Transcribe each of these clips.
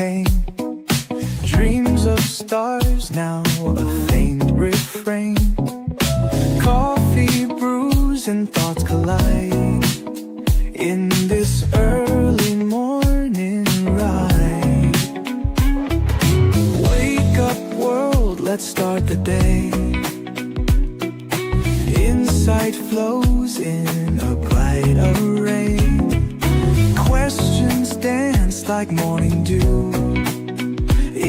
pain. Dreams of stars, now a faint refrain. Coffee brews and thoughts collide in this early morning ride. Wake up world, let's start the day. Insight flows in a bright array. Questions dance like morning dew.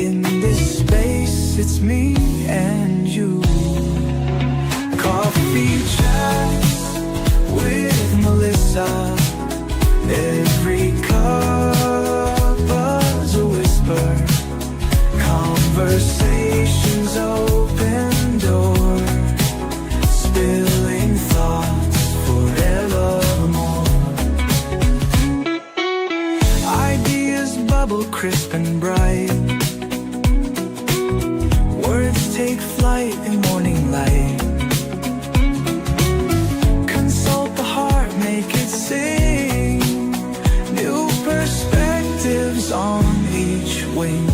In this space, it's me and you. Coffee chats with Melissa. Every cup is a whisper. Conversations open door. Spilling thoughts forevermore. Ideas bubble crisp and bright. Words take flight in morning light. Consult the heart, make it sing. New perspectives on each wing.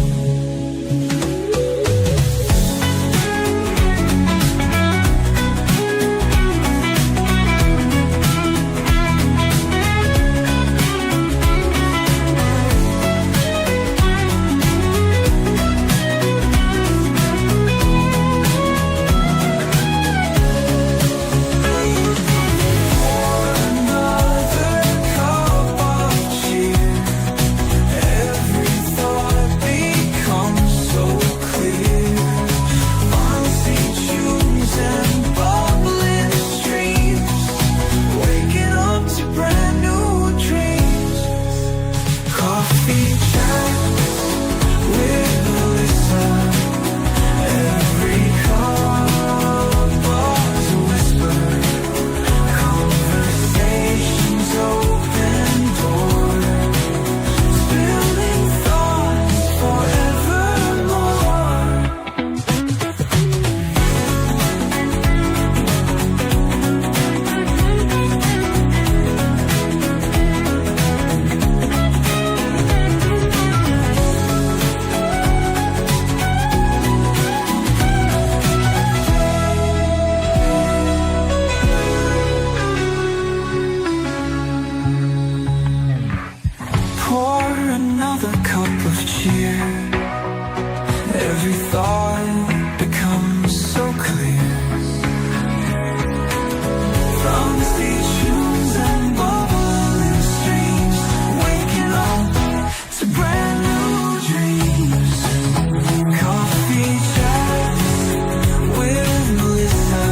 Every thought becomes so clear. From stations and bubbling streams, waking up to brand new dreams. Coffee chats with Melissa.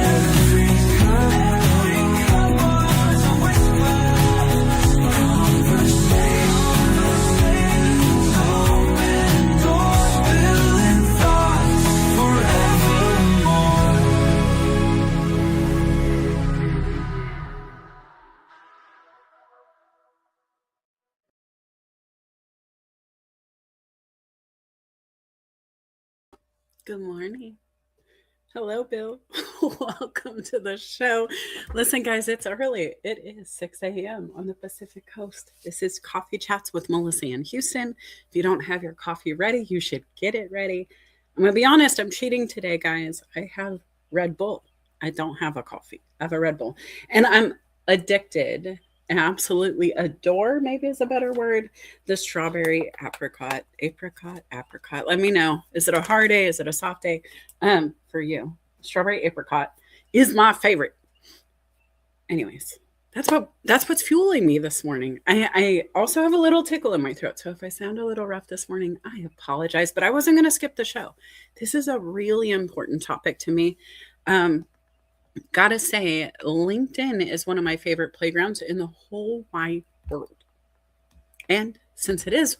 Every cup is a whisper. Conversation. Good morning. Hello, Bill. Welcome to the show. Listen, guys, it's early. It is 6 a.m. on the Pacific Coast. This is Coffee Chats with Melissa in Houston. If you don't have your coffee ready, you should get it ready. I'm going to be honest, I'm cheating today, guys. I have Red Bull. I don't have a coffee. I have a Red Bull. And I'm addicted and absolutely adore, maybe is a better word, the strawberry apricot. Let me know. Is it a hard day? Is it a soft day? For you, strawberry apricot is my favorite. Anyways, that's what's fueling me this morning. I also have a little tickle in my throat. So if I sound a little rough this morning, I apologize, but I wasn't going to skip the show. This is a really important topic to me. Gotta say, LinkedIn is one of my favorite playgrounds in the whole wide world. And since it is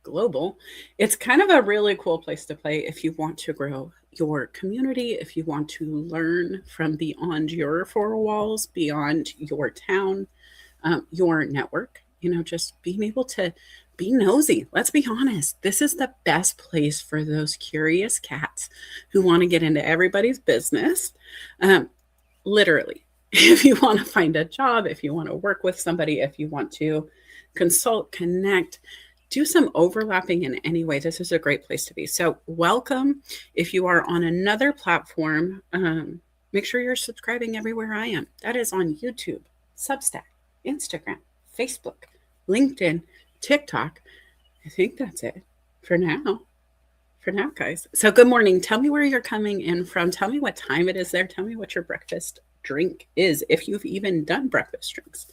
global, it's kind of a really cool place to play if you want to grow your community, if you want to learn from beyond your four walls, beyond your town, your network, just being able to be nosy. Let's be honest. This is the best place for those curious cats who want to get into everybody's business. Literally, if you want to find a job, if you want to work with somebody, if you want to consult, connect, do some overlapping in any way, this is a great place to be. So welcome. If you are on another platform, make sure you're subscribing everywhere I am. That is on YouTube, Substack, Instagram, Facebook, LinkedIn, TikTok. I think that's it for now. For now, guys. So good morning. Tell me where you're coming in from. Tell me what time it is there. Tell me what your breakfast drink is, if you've even done breakfast drinks.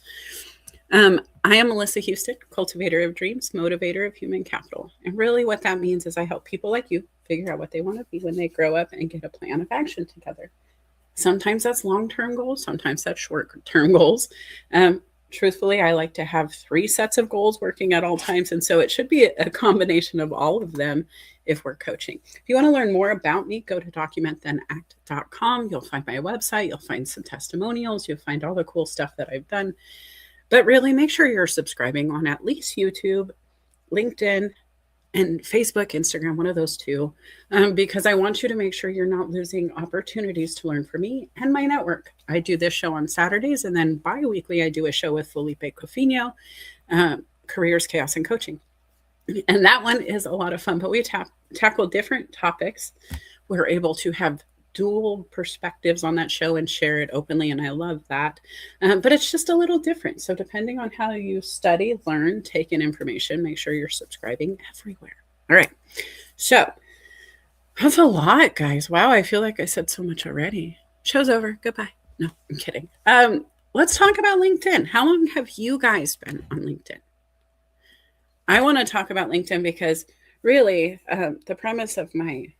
I am Melissa Houston, cultivator of dreams, motivator of human capital. And really what that means is I help people like you figure out what they want to be when they grow up and get a plan of action together. Sometimes that's long-term goals. Sometimes that's short-term goals. Truthfully, I like to have 3 sets of goals working at all times. And so it should be a combination of all of them if we're coaching. If you want to learn more about me, go to documentthenact.com. You'll find my website. You'll find some testimonials. You'll find all the cool stuff that I've done. But really make sure you're subscribing on at least YouTube, LinkedIn, and Facebook, Instagram, one of those 2, because I want you to make sure you're not losing opportunities to learn from me and my network. I do this show on Saturdays, and then bi-weekly I do a show with Felipe Cofino, Careers, Chaos, and Coaching. And that one is a lot of fun, but we tackle different topics. We're able to have dual perspectives on that show and share it openly, and I love that. But it's just a little different. So depending on how you study, learn, take in information, make sure you're subscribing everywhere. All right. So that's a lot, guys. Wow, I feel like I said so much already. Show's over. Goodbye. No, I'm kidding. Let's talk about LinkedIn. How long have you guys been on LinkedIn? I want to talk about LinkedIn because really the premise of my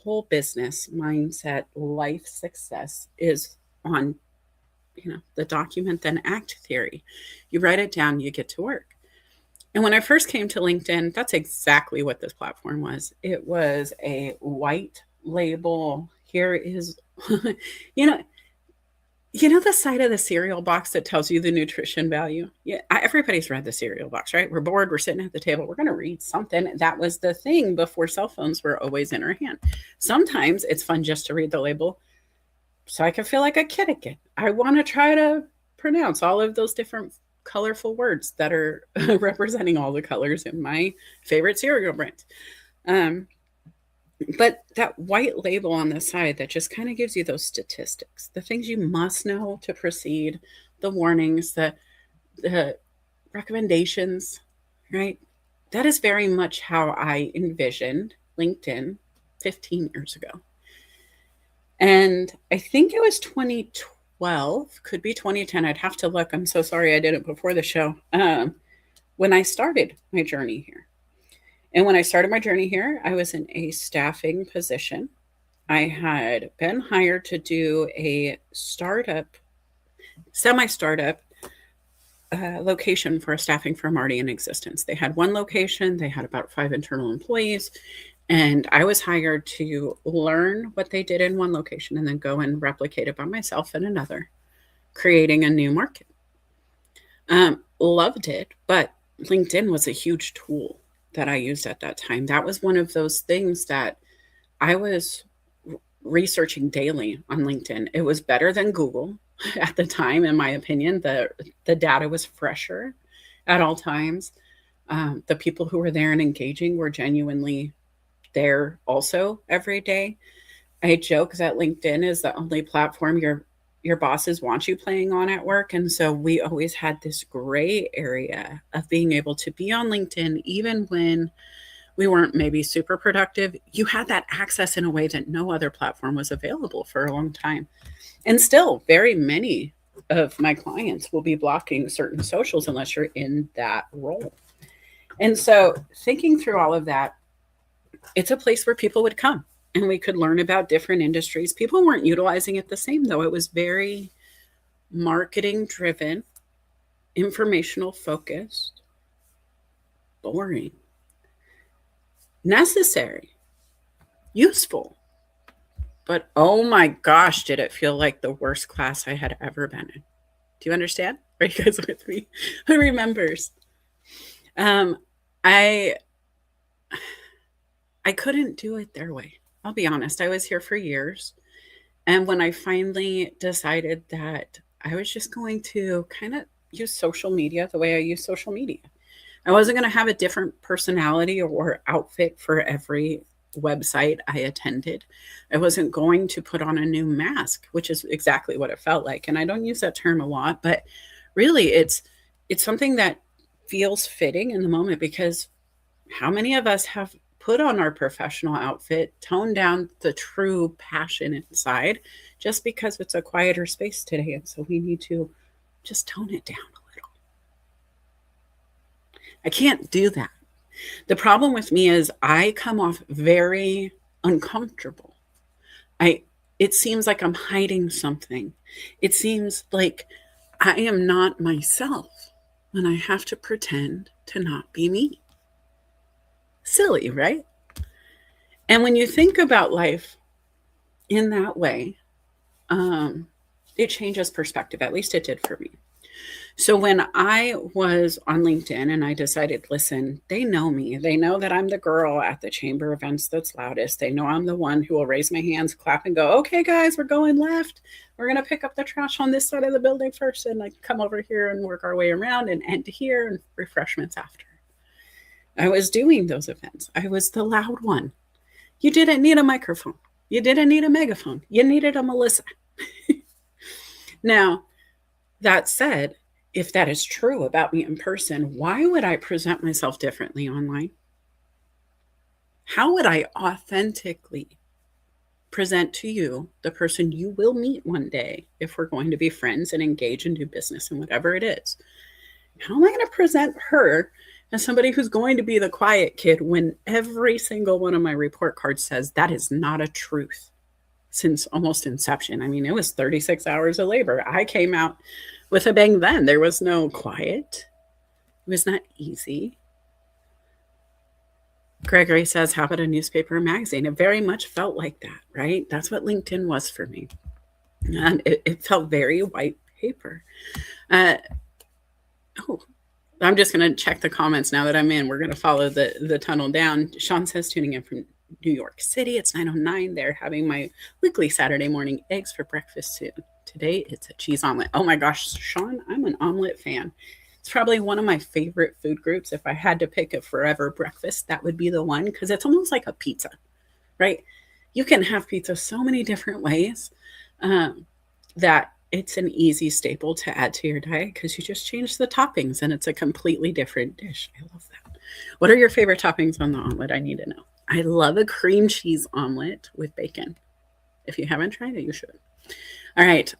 whole business mindset, life success is on, the document then act theory. You write it down, you get to work. And when I first came to LinkedIn, that's exactly what this platform was. It was a white label. Here is, the side of the cereal box that tells you the nutrition value. Yeah, everybody's read the cereal box, right? We're bored. We're sitting at the table. We're going to read something. That was the thing before cell phones were always in our hand. Sometimes it's fun just to read the label so I can feel like a kid again. I want to try to pronounce all of those different colorful words that are representing all the colors in my favorite cereal brand. But that white label on the side that just kind of gives you those statistics, the things you must know to proceed, the warnings, the recommendations, right? That is very much how I envisioned LinkedIn 15 years ago. And I think it was 2012, could be 2010. I'd have to look. I'm so sorry I did it before the show. When I started my journey here. And when I started my journey here, I was in a staffing position. I had been hired to do a semi-startup location for a staffing firm already in existence. They had one location. They had about 5 internal employees. And I was hired to learn what they did in one location and then go and replicate it by myself in another, creating a new market. Loved it, but LinkedIn was a huge tool that I used at that time. That was one of those things that I was researching daily on LinkedIn. It was better than Google at the time, in my opinion. The data was fresher at all times. The people who were there and engaging were genuinely there also every day. I joke that LinkedIn is the only platform your bosses want you playing on at work. And so we always had this gray area of being able to be on LinkedIn, even when we weren't maybe super productive. You had that access in a way that no other platform was available for a long time. And still, very many of my clients will be blocking certain socials unless you're in that role. And so thinking through all of that, it's a place where people would come. And we could learn about different industries. People weren't utilizing it the same, though. It was very marketing driven, informational focused, boring, necessary, useful. But oh my gosh, did it feel like the worst class I had ever been in. Do you understand? Are you guys with me? Who remembers? I couldn't do it their way. I'll be honest. I was here for years. And when I finally decided that I was just going to kind of use social media the way I use social media, I wasn't going to have a different personality or outfit for every website I attended. I wasn't going to put on a new mask, which is exactly what it felt like. And I don't use that term a lot, but really it's something that feels fitting in the moment, because how many of us have put on our professional outfit, toned down the true passion inside just because it's a quieter space today, and so we need to just tone it down a little. I can't do that. The problem with me is I come off very uncomfortable. I it seems like I'm hiding something. It seems like I am not myself when I have to pretend to not be me. Silly, right? And when you think about life in that way, um, it changes perspective. At least it did for me. So when I was on LinkedIn and I decided, listen, they know me. They know that I'm the girl at the chamber events that's loudest. They know I'm the one who will raise my hands, clap, and go, okay, guys, we're going left. We're going to pick up the trash on this side of the building first and like come over here and work our way around and end here and refreshments after. I was doing those events. I was the loud one. You didn't need a microphone. You didn't need a megaphone. You needed a Melissa. Now, that said, if that is true about me in person, why would I present myself differently online? How would I authentically present to you the person you will meet one day if we're going to be friends and engage and do business and whatever it is? How am I going to present her as somebody who's going to be the quiet kid when every single one of my report cards says that is not a truth since almost inception? I mean, it was 36 hours of labor. I came out with a bang then. There was no quiet. It was not easy. Gregory says, how about a newspaper or magazine? It very much felt like that, right? That's what LinkedIn was for me. And it felt very white paper. I'm just going to check the comments now that I'm in. We're going to follow the tunnel down. Sean says, tuning in from New York City. It's 9:09. They're having my weekly Saturday morning eggs for breakfast soon. Today, it's a cheese omelet. Oh my gosh, Sean, I'm an omelet fan. It's probably one of my favorite food groups. If I had to pick a forever breakfast, that would be the one, because it's almost like a pizza, right? You can have pizza so many different ways that it's an easy staple to add to your diet, because you just change the toppings and it's a completely different dish. I love that. What are your favorite toppings on the omelet? I need to know. I love a cream cheese omelet with bacon. If you haven't tried it, you should. All right.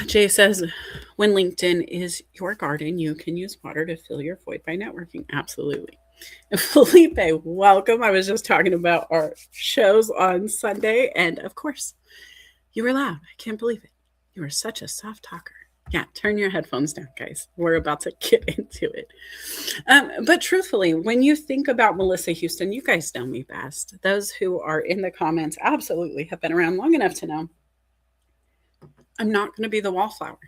Jay says, when LinkedIn is your garden, you can use water to fill your void by networking. Absolutely. Felipe, welcome. I was just talking about our shows on Sunday, and of course, you were loud. I can't believe it. You are such a soft talker. Yeah, turn your headphones down, guys. We're about to get into it. But truthfully, when you think about Melissa Houston, you guys know me best. Those who are in the comments absolutely have been around long enough to know I'm not going to be the wallflower.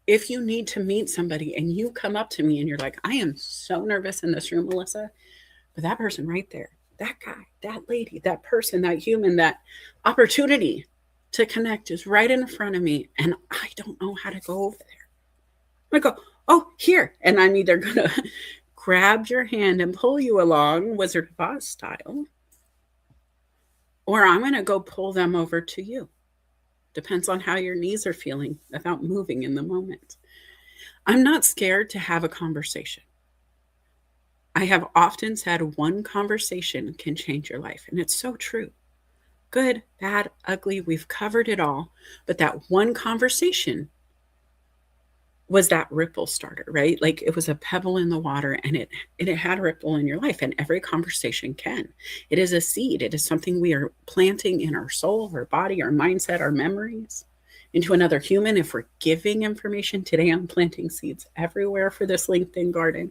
If you need to meet somebody and you come up to me and you're like, I am so nervous in this room, Melissa, but that person right there, that guy, that lady, that person, that human, that opportunity to connect is right in front of me, and I don't know how to go over there. I go, oh, here. And I'm either going to grab your hand and pull you along, Wizard of Oz style, or I'm going to go pull them over to you. Depends on how your knees are feeling about moving in the moment. I'm not scared to have a conversation. I have often said one conversation can change your life, and it's so true. Good, bad, ugly, we've covered it all. But that one conversation was that ripple starter, right? Like it was a pebble in the water, and it had a ripple in your life, and every conversation can. It is a seed. It is something we are planting in our soul, our body, our mindset, our memories into another human. If we're giving information today, I'm planting seeds everywhere for this LinkedIn garden.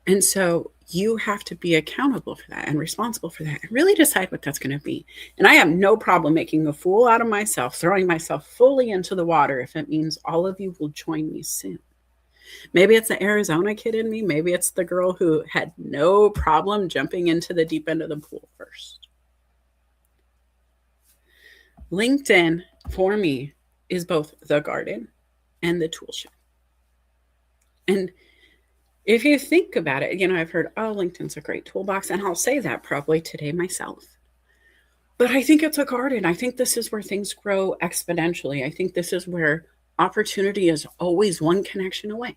And so you have to be accountable for that and responsible for that and really decide what that's going to be. And I have no problem making a fool out of myself, throwing myself fully into the water if it means all of you will join me soon. Maybe it's the Arizona kid in me. Maybe it's the girl who had no problem jumping into the deep end of the pool first. LinkedIn for me is both the garden and the tool shed. And if you think about it, I've heard, oh, LinkedIn's a great toolbox, and I'll say that probably today myself. But I think it's a garden. I think this is where things grow exponentially. I think this is where opportunity is always one connection away.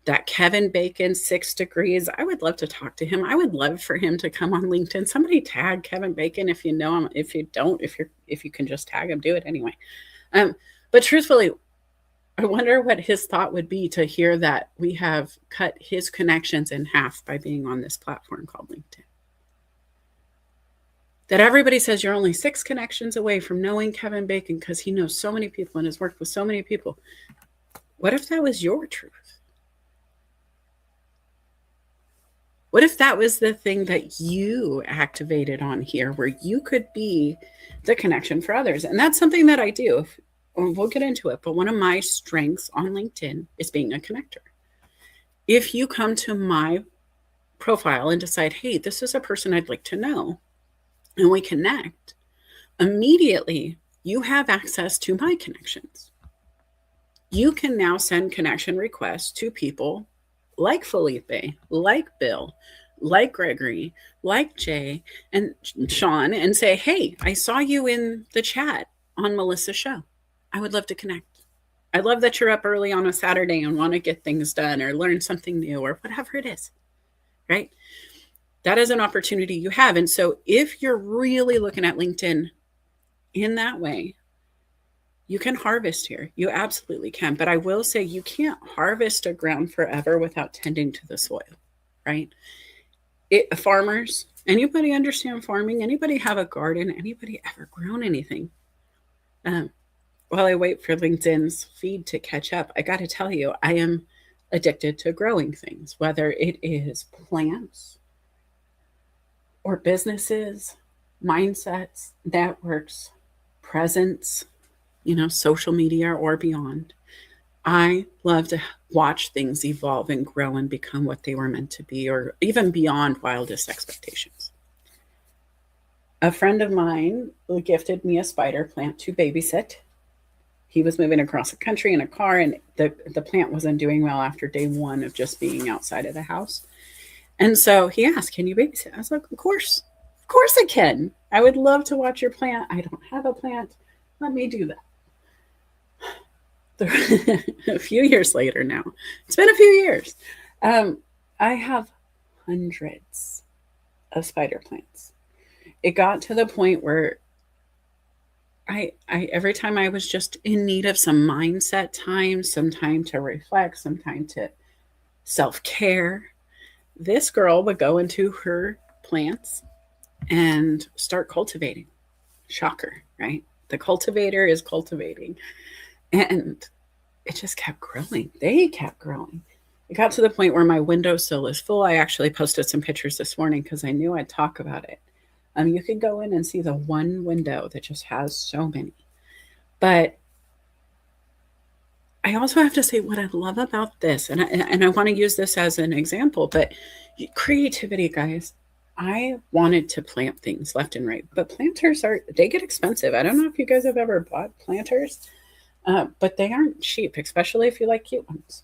That Kevin Bacon 6 degrees, I would love to talk to him. I would love for him to come on LinkedIn. Somebody tag Kevin Bacon if you know him. If you don't, if you can just tag him, do it anyway. But truthfully, I wonder what his thought would be to hear that we have cut his connections in half by being on this platform called LinkedIn. That everybody says you're only 6 connections away from knowing Kevin Bacon because he knows so many people and has worked with so many people. What if that was your truth? What if that was the thing that you activated on here, where you could be the connection for others? And that's something that I do. We'll get into it, but one of my strengths on LinkedIn is being a connector. If you come to my profile and decide, hey, this is a person I'd like to know, and we connect, immediately you have access to my connections. You can now send connection requests to people like Felipe, like Bill, like Gregory, like Jay and Sean, and say, hey, I saw you in the chat on Melissa's show. I would love to connect. I love that you're up early on a Saturday and want to get things done or learn something new or whatever it is, right? That is an opportunity you have. And so if you're really looking at LinkedIn in that way, you can harvest here. You absolutely can. But I will say you can't harvest a ground forever without tending to the soil, right? Farmers, anybody understand farming? Anybody have a garden? Anybody ever grown anything? While I wait for LinkedIn's feed to catch up, I got to tell you, I am addicted to growing things, whether it is plants or businesses, mindsets, networks, presence, social media or beyond. I love to watch things evolve and grow and become what they were meant to be, or even beyond wildest expectations. A friend of mine gifted me a spider plant to babysit. He was moving across the country in a car, and the plant wasn't doing well after day 1 of just being outside of the house. And so he asked, can you babysit? I was like, of course I can. I would love to watch your plant. I don't have a plant. Let me do that. A few years later now, it's been a few years. I have hundreds of spider plants. It got to the point where I every time I was just in need of some mindset time, some time to reflect, some time to self-care, this girl would go into her plants and start cultivating. Shocker, right? The cultivator is cultivating. And it just kept growing. They kept growing. It got to the point where my windowsill is full. I actually posted some pictures this morning because I knew I'd talk about it. You could go in and see the one window that just has so many. But I also have to say what I love about this, and I want to use this as an example, but creativity, guys. I wanted to plant things left and right, but planters they get expensive. I don't know if you guys have ever bought planters, but they aren't cheap, especially if you like cute ones.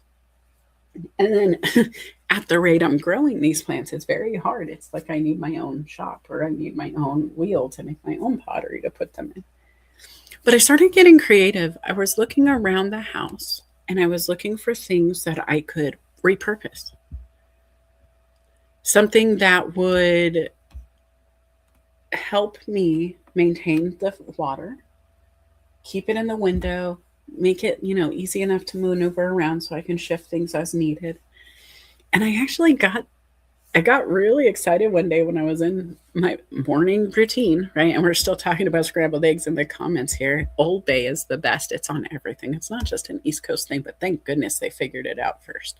And then at the rate I'm growing these plants, it's very hard. It's like I need my own shop, or I need my own wheel to make my own pottery to put them in. But I started getting creative. I was looking around the house and I was looking for things that I could repurpose. Something that would help me maintain the water, keep it in the window, make it, easy enough to maneuver around so I can shift things as needed. And I actually got really excited one day when I was in my morning routine, right? And we're still talking about scrambled eggs in the comments here. Old Bay is the best. It's on everything. It's not just an East Coast thing, but thank goodness they figured it out first.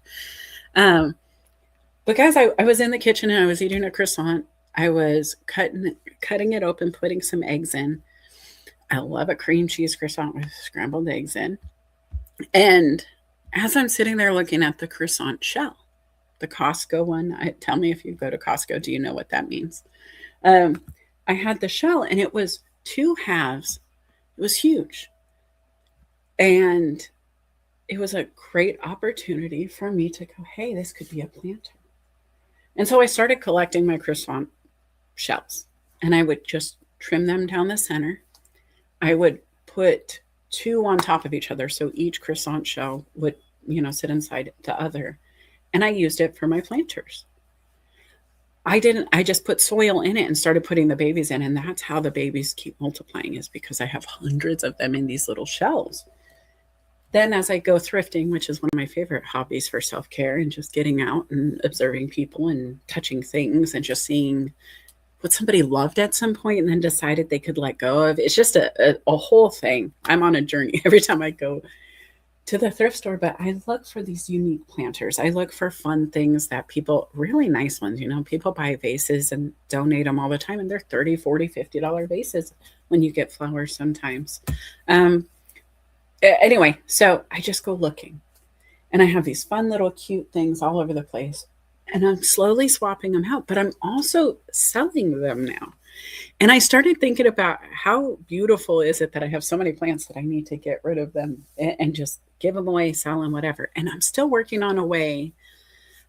But guys, I was in the kitchen and I was eating a croissant. I was cutting it open, putting some eggs in. I love a cream cheese croissant with scrambled eggs in. And as I'm sitting there looking at the croissant shell, the Costco one, tell me if you go to Costco, do you know what that means? I had the shell and it was 2 halves. It was huge. And it was a great opportunity for me to go, hey, this could be a planter. And so I started collecting my croissant shells, and I would just trim them down the center. I would put two on top of each other, so each croissant shell would, sit inside the other. And I used it for my planters. I just put soil in it and started putting the babies in. And that's how the babies keep multiplying, is because I have hundreds of them in these little shells. Then as I go thrifting, which is one of my favorite hobbies for self-care, and just getting out and observing people and touching things and just seeing what somebody loved at some point and then decided they could let go of. It's just a whole thing. I'm on a journey every time I go to the thrift store, but I look for these unique planters. I look for fun things that people, really nice ones, people buy vases and donate them all the time, and they're $30, $40, $50 vases when you get flowers sometimes. Anyway, so I just go looking, and I have these fun little cute things all over the place, and I'm slowly swapping them out, but I'm also selling them now. And I started thinking about how beautiful is it that I have so many plants that I need to get rid of them and just give them away, sell them, whatever. And I'm still working on a way.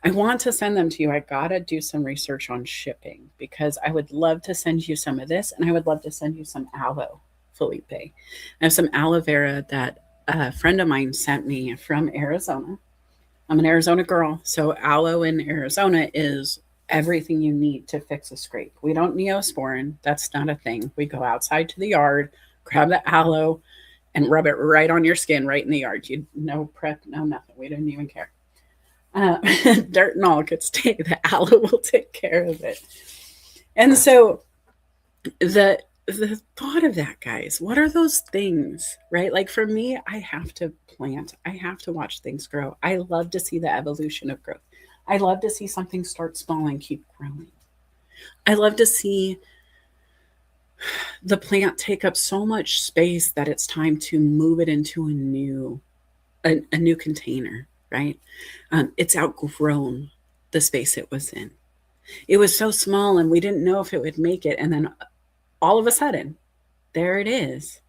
I want to send them to you. I got to do some research on shipping, because I would love to send you some of this, and I would love to send you some aloe, Felipe. I have some aloe vera that a friend of mine sent me from Arizona. I'm an Arizona girl, so aloe in Arizona is everything you need to fix a scrape. We don't neosporin. That's not a thing. We go outside to the yard, grab the aloe, and rub it right on your skin, right in the yard. You no prep, no nothing. We didn't even care. Dirt and all could stay. The aloe will take care of it. And so the thought of that, guys, what are those things, right? Like for me, I have to plant. I have to watch things grow. I love to see the evolution of growth. I love to see something start small and keep growing. I love to see the plant take up so much space that it's time to move it into a new container, right? It's outgrown the space it was in. It was so small and we didn't know if it would make it. And then all of a sudden, there it is.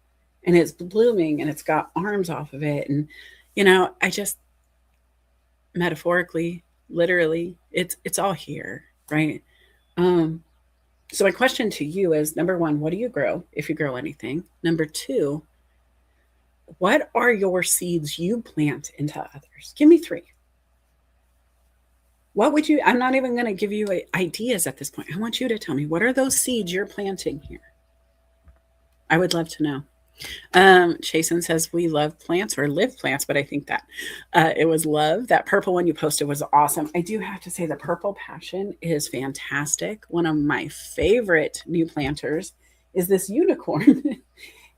And it's blooming and it's got arms off of it. And, I just metaphorically, literally, it's all here, right? So my question to you is, number one, what do you grow, if you grow anything? Number two, what are your seeds you plant into others? Give me three. What would you, I'm not even going to give you ideas at this point. I want you to tell me, what are those seeds you're planting here? I would love to know. Chasen says we love plants, or live plants, but I think that it was love. That purple one you posted was awesome. I do have to say the purple passion is fantastic. One of my favorite new planters is this unicorn.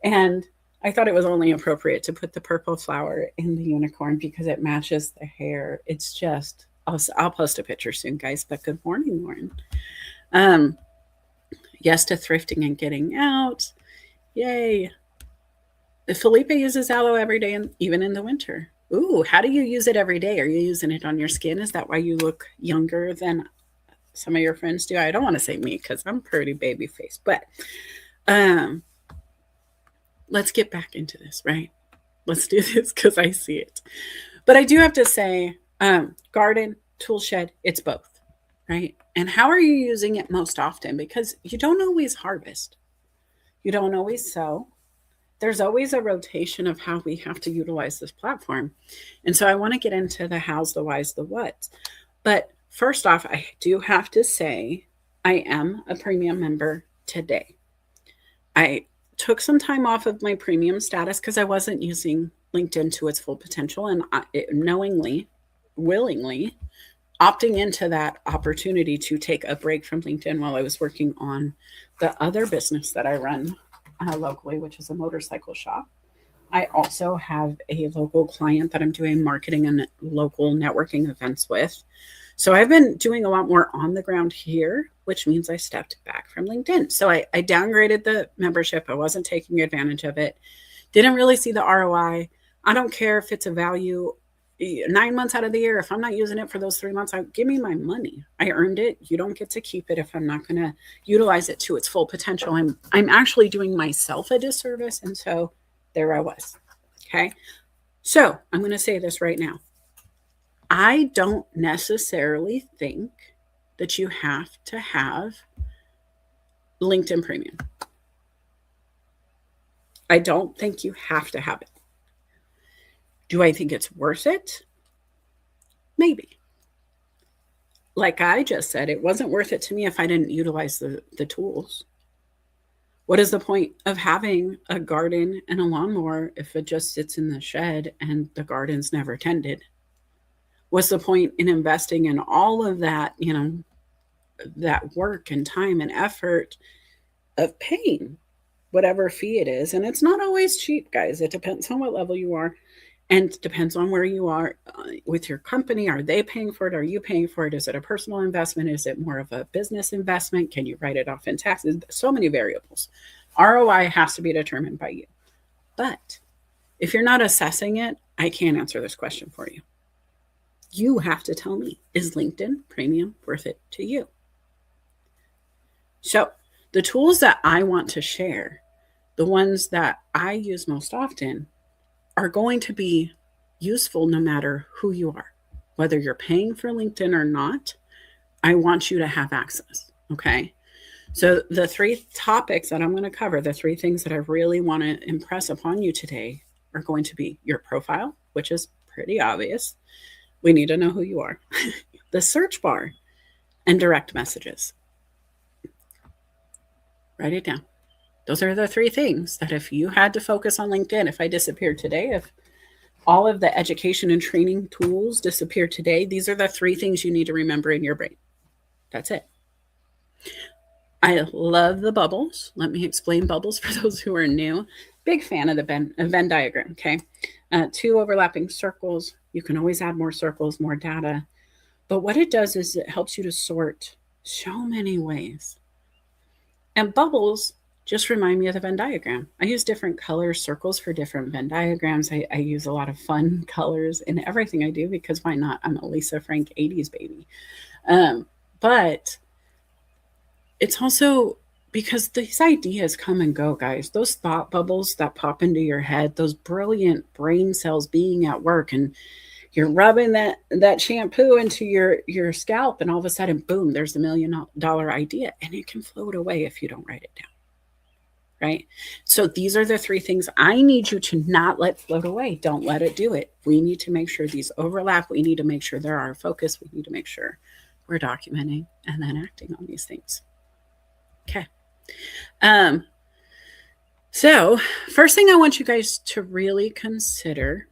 And I thought it was only appropriate to put the purple flower in the unicorn because it matches the hair. It's just, I'll post a picture soon, guys, but good morning, Lauren. Yes to thrifting and getting out. Yay. Felipe uses aloe every day, and even in the winter. Ooh, how do you use it every day? Are you using it on your skin? Is that why you look younger than some of your friends do? I don't want to say me because I'm pretty baby faced, but let's get back into this, right? Let's do this because I see it. But I do have to say, garden, tool shed, it's both, right? And how are you using it most often? Because you don't always harvest. You don't always sow. There's always a rotation of how we have to utilize this platform. And so I want to get into the hows, the whys, the whats. But first off, I do have to say I am a premium member today. I took some time off of my premium status because I wasn't using LinkedIn to its full potential, and knowingly, willingly opting into that opportunity to take a break from LinkedIn while I was working on the other business that I run locally, which is a motorcycle shop. I also have a local client that I'm doing marketing and local networking events with. So I've been doing a lot more on the ground here, which means I stepped back from LinkedIn. So I downgraded the membership. I wasn't taking advantage of it. Didn't really see the ROI. I don't care if it's a value 9 months out of the year. If I'm not using it for those 3 months, give me my money. I earned it. You don't get to keep it if I'm not going to utilize it to its full potential. I'm actually doing myself a disservice. And so there I was. Okay. So I'm going to say this right now. I don't necessarily think that you have to have LinkedIn Premium. I don't think you have to have it. Do I think it's worth it? Maybe. Like I just said, it wasn't worth it to me if I didn't utilize the tools. What is the point of having a garden and a lawnmower if it just sits in the shed and the garden's never tended? What's the point in investing in all of that, that work and time and effort of paying whatever fee it is? And it's not always cheap, guys. It depends on what level you are and depends on where you are with your company. Are they paying for it? Are you paying for it? Is it a personal investment? Is it more of a business investment? Can you write it off in taxes? So many variables. ROI has to be determined by you. But if you're not assessing it, I can't answer this question for you. You have to tell me, is LinkedIn Premium worth it to you? So the tools that I want to share, the ones that I use most often, are going to be useful no matter who you are. Whether you're paying for LinkedIn or not, I want you to have access, okay? So the three topics that I'm going to cover, the three things that I really want to impress upon you today are going to be your profile, which is pretty obvious. We need to know who you are. The search bar and direct messages. Write it down. Those are the three things that if you had to focus on LinkedIn, if I disappeared today, if all of the education and training tools disappear today, these are the three things you need to remember in your brain. That's it. I love the bubbles. Let me explain bubbles for those who are new. Big fan of the Venn diagram, okay? Two overlapping circles. You can always add more circles, more data. But what it does is it helps you to sort so many ways. And bubbles just remind me of the Venn diagram. I use different color circles for different Venn diagrams. I use a lot of fun colors in everything I do because why not? I'm a Lisa Frank 80s baby. But it's also because these ideas come and go, guys. Those thought bubbles that pop into your head, those brilliant brain cells being at work, and you're rubbing that shampoo into your scalp, and all of a sudden, boom, there's $1 million idea, and it can float away if you don't write it down. Right? So these are the three things I need you to not let float away. Don't let it do it. We need to make sure these overlap. We need to make sure they're our focus. We need to make sure we're documenting and then acting on these things. Okay. So first thing I want you guys to really consider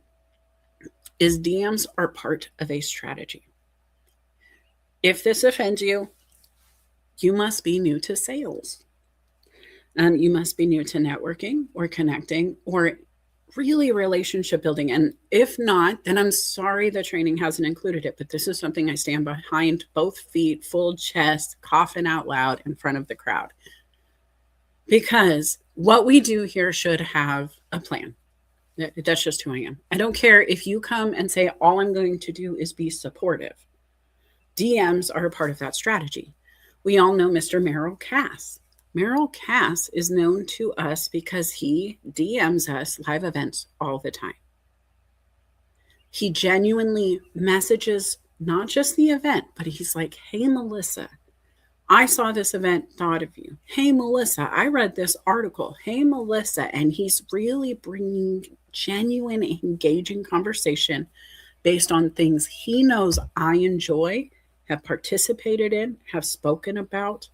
is DMs are part of a strategy. If this offends you, you must be new to sales. You must be new to networking or connecting or really relationship building. And if not, then I'm sorry the training hasn't included it, but this is something I stand behind, both feet, full chest, coughing out loud in front of the crowd. Because what we do here should have a plan. That's just who I am. I don't care if you come and say, all I'm going to do is be supportive. DMs are a part of that strategy. We all know Mr. Merrill Cass. Merrill Cass is known to us because he DMs us live events all the time. He genuinely messages not just the event, but he's like, hey, Melissa, I saw this event, thought of you. Hey, Melissa, I read this article. Hey, Melissa. And he's really bringing genuine, engaging conversation based on things he knows I enjoy, have participated in, have spoken about,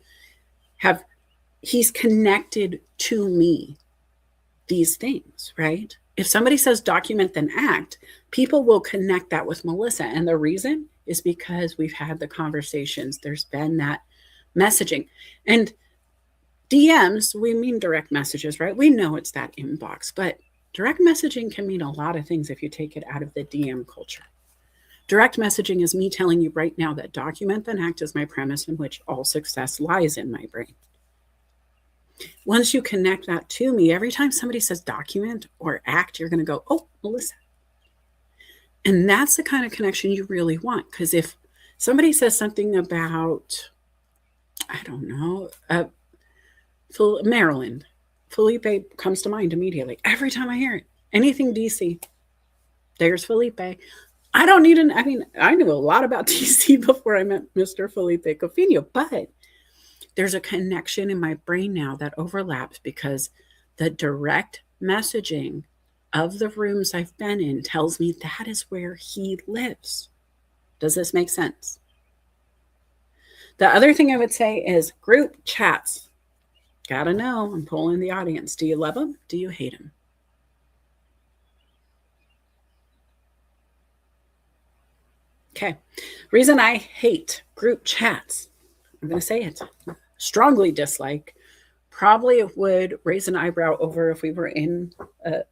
he's connected to me these things, right? If somebody says document then act, people will connect that with Melissa. And the reason is because we've had the conversations. There's been that messaging. And DMs, we mean direct messages, right? We know it's that inbox, but direct messaging can mean a lot of things if you take it out of the DM culture. Direct messaging is me telling you right now that document then act is my premise in which all success lies in my brain. Once you connect that to me, every time somebody says document or act, you're going to go, oh, Melissa. And that's the kind of connection you really want. Because if somebody says something about, I don't know, Maryland, Felipe comes to mind immediately. Every time I hear it, anything DC, There's Felipe. I don't need an, I mean, I knew a lot about TC before I met Mr. Felipe Cofino, but there's a connection in my brain now that overlaps because the direct messaging of the rooms I've been in tells me that is where he lives. Does this make sense? The other thing I would say is group chats. Gotta know, I'm polling the audience. Do you love them? Do you hate them? Okay. Reason I hate group chats, I'm going to say it, strongly dislike, probably would raise an eyebrow over if we were in a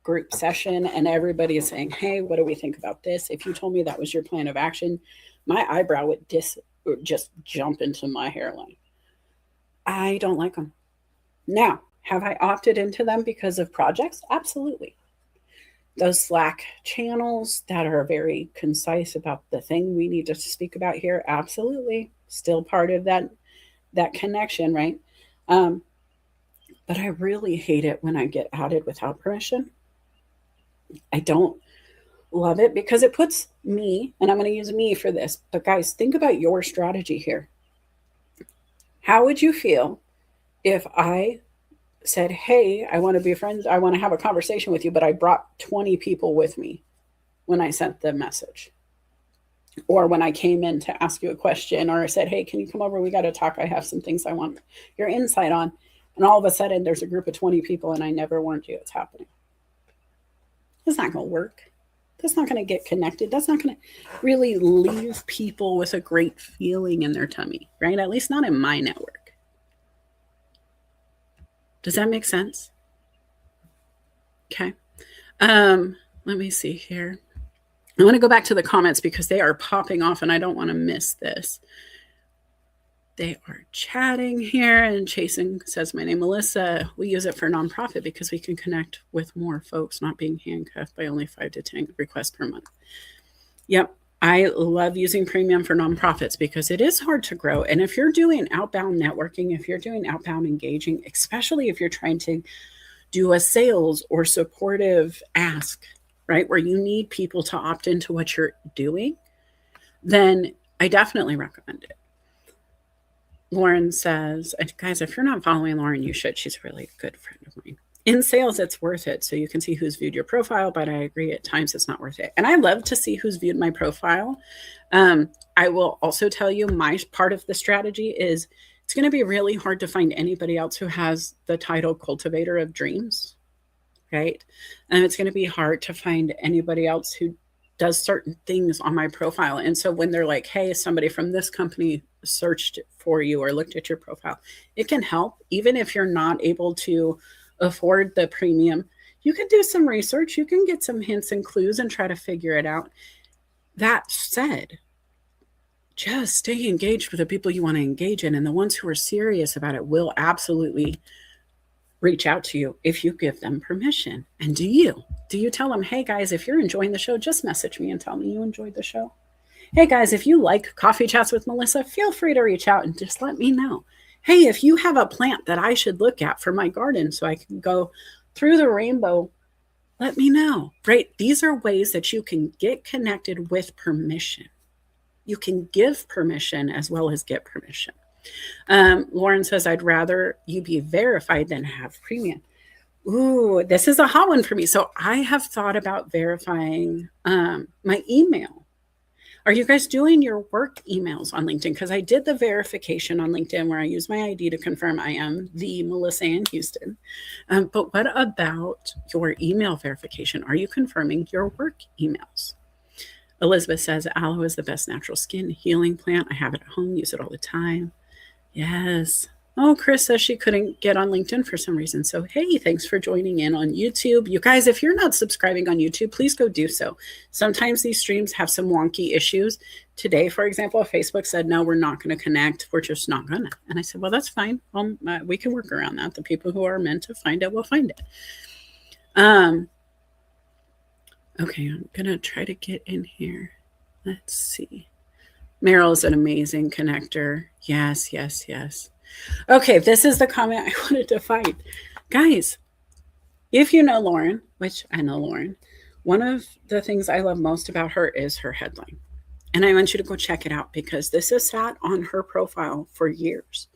group session and everybody is saying, hey, what do we think about this? If you told me that was your plan of action, my eyebrow would just jump into my hairline. I don't like them. Now, have I opted into them because of projects? Absolutely. Those Slack channels that are very concise about the thing we need to speak about here, absolutely. Still part of that connection, right? But I really hate it when I get added without permission. I don't love it because it puts me, and I'm going to use me for this, but guys, think about your strategy here. How would you feel if I said, hey, I want to be friends, I want to have a conversation with you, but I brought 20 people with me when I sent the message? Or when I came in to ask you a question, or I said, hey, can you come over? We got to talk. I have some things I want your insight on. And all of a sudden, there's a group of 20 people, and I never warned you it's happening. It's not going to work. That's not going to get connected. That's not going to really leave people with a great feeling in their tummy, right? At least not in my network. Does that make sense? Okay. Let me see here. I want to go back to the comments because they are popping off and I don't want to miss this. They are chatting here, and Chasen says, my name is Melissa. We use it for nonprofit because we can connect with more folks, not being handcuffed by only 5 to 10 requests per month. Yep. I love using premium for nonprofits because it is hard to grow. And if you're doing outbound networking, if you're doing outbound engaging, especially if you're trying to do a sales or supportive ask, right, where you need people to opt into what you're doing, then I definitely recommend it. Lauren says, guys, if you're not following Lauren, you should. She's a really good friend of mine. In sales, it's worth it. So you can see who's viewed your profile, but I agree at times it's not worth it. And I love to see who's viewed my profile. I will also tell you my part of the strategy is it's going to be really hard to find anybody else who has the title Cultivator of Dreams, right? And it's going to be hard to find anybody else who does certain things on my profile. And so when they're like, hey, somebody from this company searched for you or looked at your profile, it can help. Even if you're not able to afford the premium, you can do some research. You can get some hints and clues and try to figure it out. That said, just stay engaged with the people you want to engage in. And the ones who are serious about it will absolutely reach out to you if you give them permission. And do you tell them, hey guys, if you're enjoying the show, just message me and tell me you enjoyed the show. Hey guys, if you like Coffee Chats with Melissa, feel free to reach out and just let me know. Hey, if you have a plant that I should look at for my garden so I can go through the rainbow, let me know, right? These are ways that you can get connected with permission. You can give permission as well as get permission. Lauren says, I'd rather you be verified than have premium. Ooh, this is a hot one for me. So I have thought about verifying my email. Are you guys doing your work emails on LinkedIn? Because I did the verification on LinkedIn where I use my ID to confirm I am the Melissa Ann Houston. But what about your email verification? Are you confirming your work emails? Elizabeth says, aloe is the best natural skin healing plant. I have it at home, use it all the time. Yes. Oh, Chris says she couldn't get on LinkedIn for some reason. So, hey, thanks for joining in on YouTube. You guys, if you're not subscribing on YouTube, please go do so. Sometimes these streams have some wonky issues. Today, for example, Facebook said, no, we're not going to connect. We're just not going to. And I said, well, that's fine. We can work around that. The people who are meant to find it will find it. Okay, I'm going to try to get in here. Let's see. Meryl is an amazing connector. Yes, yes, yes. Okay, this is the comment I wanted to find. Guys, if you know Lauren, which I know Lauren, One of the things I love most about her is her headline. And I want you to go check it out because this has sat on her profile for years.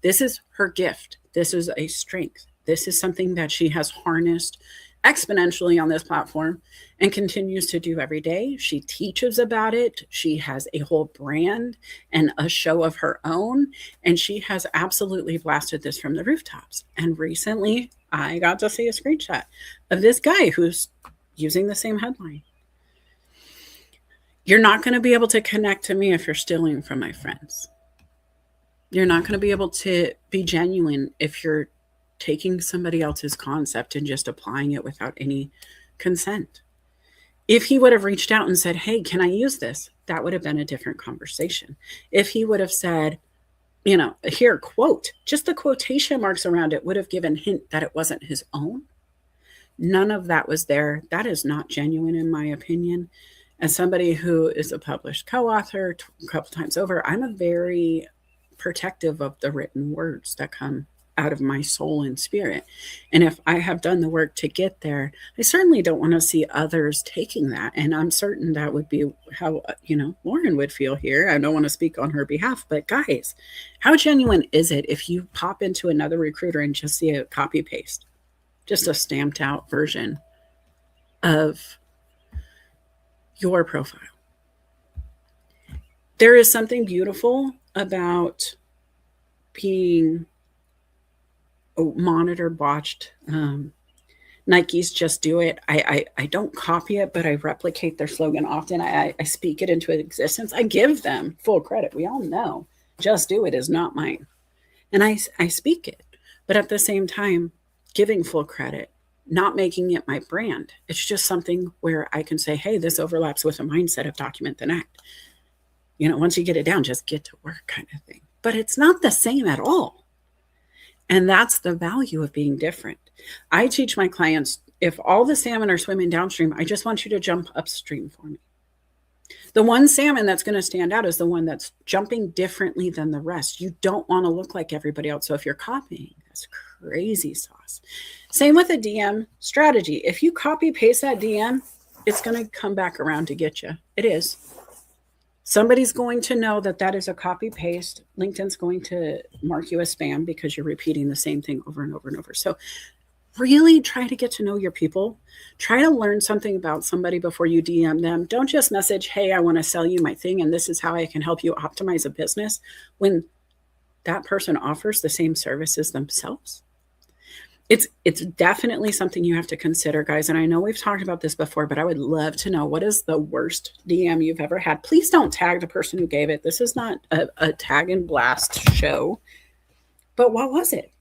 This is her gift. This is a strength. This is something that she has harnessed exponentially on this platform and continues to do every day. She teaches about it. She has a whole brand and a show of her own. And she has absolutely blasted this from the rooftops. And recently, I got to see a screenshot of this guy who's using the same headline. You're not going to be able to connect to me if you're stealing from my friends. You're not going to be able to be genuine if you're taking somebody else's concept and just applying it without any consent. If he would have reached out and said, hey, can I use this? That would have been a different conversation. If he would have said, here, quote, just the quotation marks around it would have given hint that it wasn't his own. None of that was there. That is not genuine, in my opinion. As somebody who is a published co-author a couple times over, I'm a very protective of the written words that come out of my soul and spirit. And if I have done the work to get there, I certainly don't want to see others taking that. And I'm certain that would be how, Lauren would feel here. I don't want to speak on her behalf, but guys, how genuine is it if you pop into another recruiter and just see a copy paste, just a stamped out version of your profile? There is something beautiful about being monitored, watched. Nike's Just Do It. I don't copy it, but I replicate their slogan often. I speak it into existence. I give them full credit. We all know Just Do It is not mine. And I speak it, but at the same time, giving full credit, not making it my brand. It's just something where I can say, hey, this overlaps with a mindset of document then act. Once you get it down, just get to work kind of thing. But it's not the same at all. And that's the value of being different. I teach my clients, if all the salmon are swimming downstream, I just want you to jump upstream for me. The one salmon that's going to stand out is the one that's jumping differently than the rest. You don't want to look like everybody else. So if you're copying, that's crazy sauce. Same with a DM strategy. If you copy paste that DM, it's going to come back around to get you. It is. Somebody's going to know that is a copy paste. LinkedIn's going to mark you as spam because you're repeating the same thing over and over and over. So really try to get to know your people. Try to learn something about somebody before you DM them. Don't just message, hey, I want to sell you my thing and this is how I can help you optimize a business when that person offers the same services themselves. It's definitely something you have to consider, guys. And I know we've talked about this before, but I would love to know, what is the worst DM you've ever had? Please don't tag the person who gave it. This is not a tag and blast show. But what was it?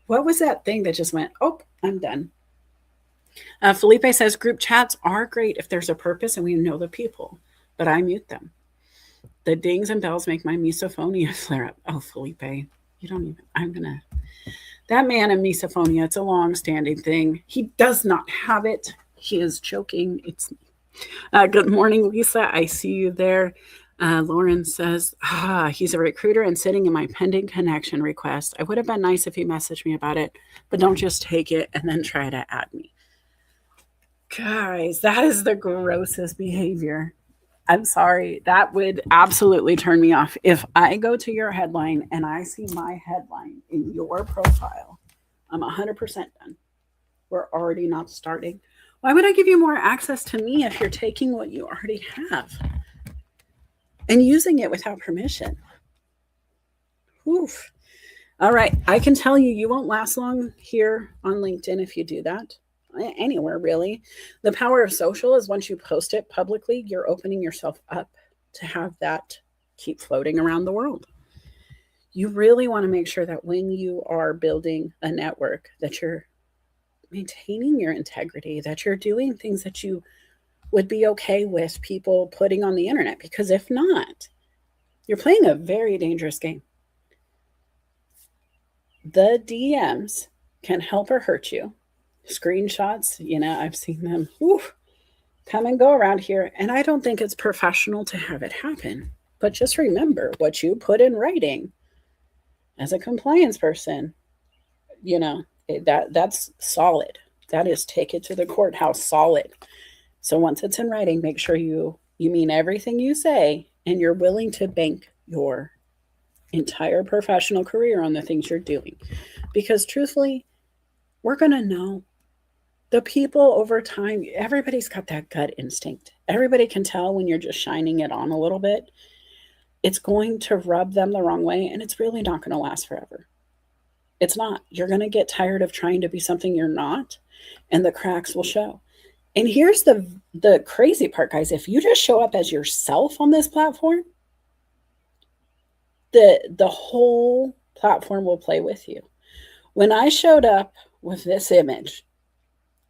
What was that thing that just went, oh, I'm done? Felipe says group chats are great if there's a purpose and we know the people, but I mute them. The dings and bells make my misophonia flare up. Oh, Felipe, you don't even, that man and misophonia, it's a long-standing thing. He does not have it. He is joking. It's good morning, Lisa. I see you there. Lauren says, he's a recruiter and sitting in my pending connection request. I would have been nice if he messaged me about it, but don't just take it and then try to add me. Guys, that is the grossest behavior. I'm sorry. That would absolutely turn me off. If I go to your headline and I see my headline in your profile, I'm 100% done. We're already not starting. Why would I give you more access to me if you're taking what you already have and using it without permission? Oof. All right. I can tell you, you won't last long here on LinkedIn if you do that. Anywhere, really. The power of social is once you post it publicly, you're opening yourself up to have that keep floating around the world. You really want to make sure that when you are building a network, that you're maintaining your integrity, that you're doing things that you would be okay with people putting on the internet, because if not, you're playing a very dangerous game. The DMs can help or hurt you. Screenshots, I've seen them come and go around here. And I don't think it's professional to have it happen. But just remember what you put in writing as a compliance person, that's solid. That is take it to the courthouse solid. So once it's in writing, make sure you mean everything you say and you're willing to bank your entire professional career on the things you're doing. Because truthfully, we're going to know. The people over time, everybody's got that gut instinct. Everybody can tell when you're just shining it on a little bit. It's going to rub them the wrong way, and it's really not going to last forever. It's not. You're going to get tired of trying to be something you're not, and the cracks will show. And here's the crazy part, guys. If you just show up as yourself on this platform, the whole platform will play with you. When I showed up with this image,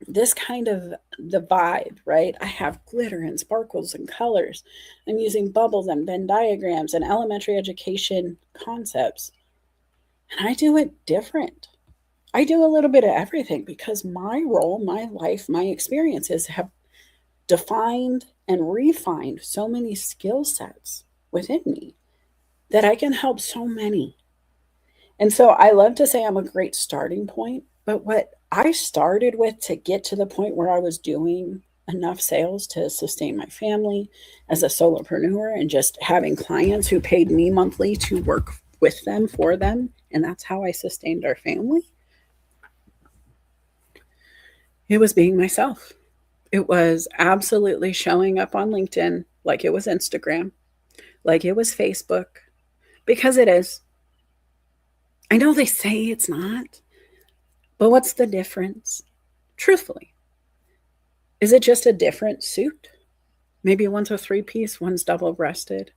this kind of the vibe, right? I have glitter and sparkles and colors. I'm using bubbles and Venn diagrams and elementary education concepts. And I do it different. I do a little bit of everything because my role, my life, my experiences have defined and refined so many skill sets within me that I can help so many. And so I love to say I'm a great starting point, but what I started with to get to the point where I was doing enough sales to sustain my family as a solopreneur and just having clients who paid me monthly to work with them for them. And that's how I sustained our family. It was being myself. It was absolutely showing up on LinkedIn like it was Instagram, like it was Facebook, because it is. I know they say it's not, but what's the difference? Truthfully, is it just a different suit? Maybe one's a three-piece, one's double-breasted.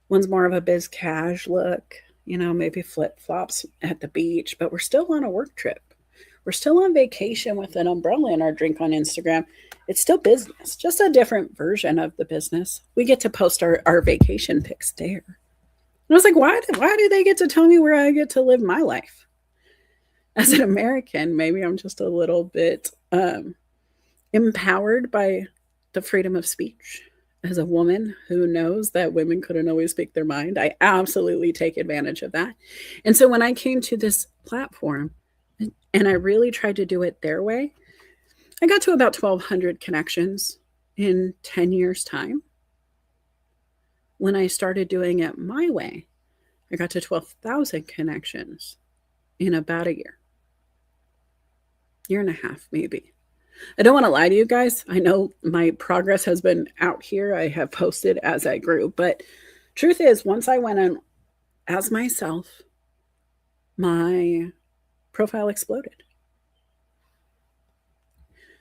One's more of a biz cash look, maybe flip-flops at the beach, but we're still on a work trip. We're still on vacation with an umbrella in our drink on Instagram. It's still business, just a different version of the business. We get to post our vacation pics there. And I was like, why do they get to tell me where I get to live my life? As an American, maybe I'm just a little bit empowered by the freedom of speech. As a woman who knows that women couldn't always speak their mind, I absolutely take advantage of that. And so when I came to this platform and I really tried to do it their way, I got to about 1,200 connections in 10 years' time. When I started doing it my way, I got to 12,000 connections in about a year and a half, maybe. I don't want to lie to you guys. I know my progress has been out here. I have posted as I grew, but truth is, once I went on as myself, my profile exploded.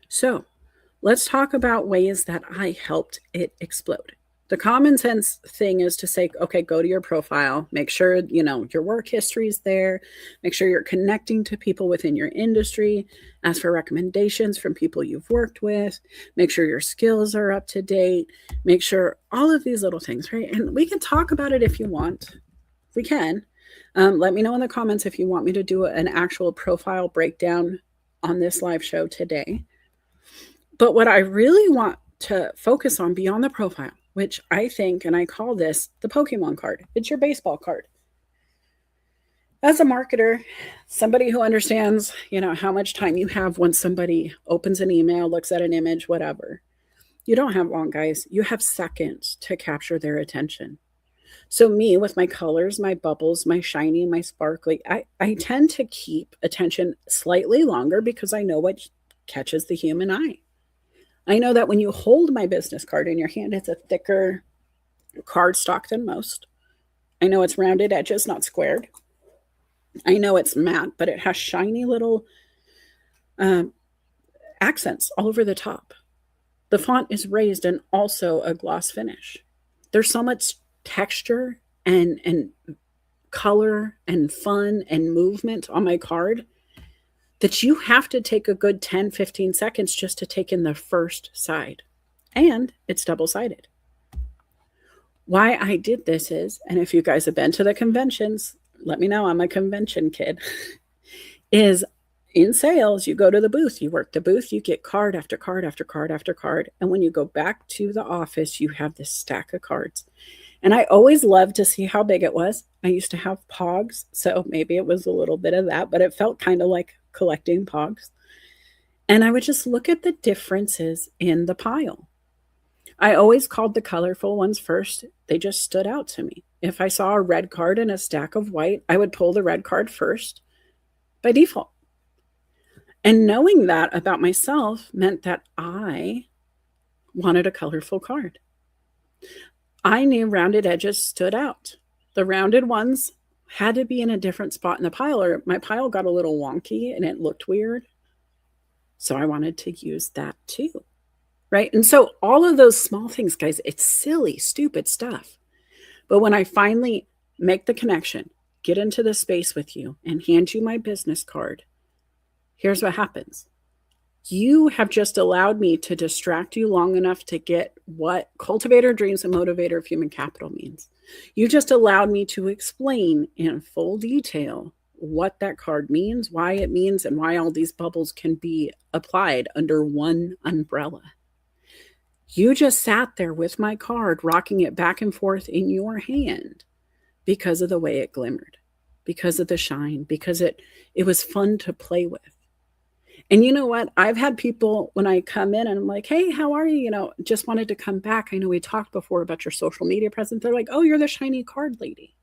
So let's talk about ways that I helped it explode. The common sense thing is to say, okay, go to your profile, make sure, your work history is there, make sure you're connecting to people within your industry, ask for recommendations from people you've worked with, make sure your skills are up to date, make sure all of these little things, right? And we can talk about it if you want. We can. Let me know in the comments if you want me to do an actual profile breakdown on this live show today. But what I really want to focus on beyond the profile, which I think, and I call this the Pokemon card. It's your baseball card. As a marketer, somebody who understands, how much time you have when somebody opens an email, looks at an image, whatever. You don't have long, guys. You have seconds to capture their attention. So me, with my colors, my bubbles, my shiny, my sparkly, I tend to keep attention slightly longer because I know what catches the human eye. I know that when you hold my business card in your hand, it's a thicker cardstock than most. I know it's rounded edges, not squared. I know it's matte, but it has shiny little accents all over the top. The font is raised and also a gloss finish. There's so much texture and color and fun and movement on my card that you have to take a good 10, 15 seconds just to take in the first side. And it's double-sided. Why I did this is, and if you guys have been to the conventions, let me know, I'm a convention kid, is in sales, you go to the booth, you work the booth, you get card after card after card after card. And when you go back to the office, you have this stack of cards. And I always loved to see how big it was. I used to have pogs, so maybe it was a little bit of that, but it felt kind of like collecting pogs. And I would just look at the differences in the pile. I always called the colorful ones first. They just stood out to me. If I saw a red card in a stack of white, I would pull the red card first by default. And knowing that about myself meant that I wanted a colorful card. I knew rounded edges stood out. The rounded ones had to be in a different spot in the pile, or my pile got a little wonky and it looked weird. So I wanted to use that too. Right. And so all of those small things, guys, it's silly, stupid stuff. But when I finally make the connection, get into the space with you, and hand you my business card, here's what happens. You have just allowed me to distract you long enough to get what cultivator dreams and motivator of human capital means. You just allowed me to explain in full detail what that card means, why it means, and why all these bubbles can be applied under one umbrella. You just sat there with my card, rocking it back and forth in your hand because of the way it glimmered, because of the shine, because it was fun to play with. And you know what? I've had people when I come in and I'm like, hey, how are you? You know, just wanted to come back. I know we talked before about your social media presence. They're like, oh, you're the shiny card lady.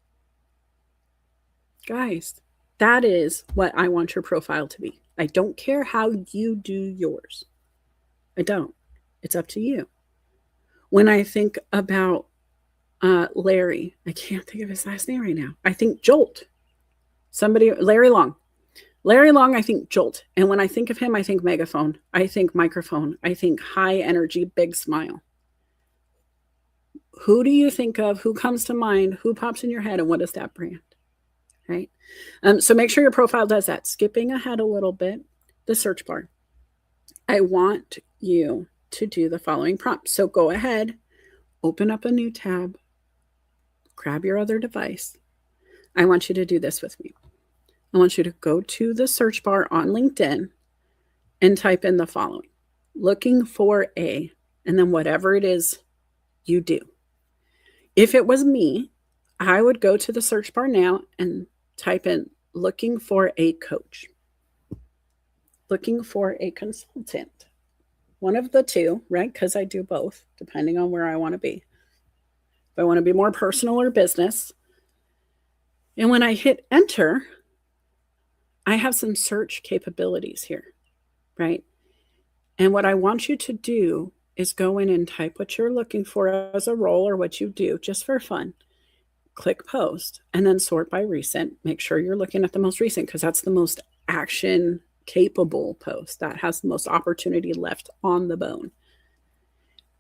Guys, that is what I want your profile to be. I don't care how you do yours. I don't. It's up to you. When I think about Larry, I can't think of his last name right now. I think Jolt. Larry Long. Larry Long, I think Jolt. And when I think of him, I think megaphone. I think microphone. I think high energy, big smile. Who do you think of? Who comes to mind? Who pops in your head? And what is that brand? Right? So make sure your profile does that. Skipping ahead a little bit, the search bar. I want you to do the following prompts. So go ahead, open up a new tab, grab your other device. I want you to do this with me. I want you to go to the search bar on LinkedIn and type in the following: looking for a, and then whatever it is you do. If it was me, I would go to the search bar now and type in looking for a coach, looking for a consultant. One of the two, right? Because I do both, depending on where I want to be. If I want to be more personal or business. And when I hit enter, I have some search capabilities here, right? And what I want you to do is go in and type what you're looking for as a role or what you do just for fun. Click post and then sort by recent. Make sure you're looking at the most recent because that's the most action capable post that has the most opportunity left on the bone.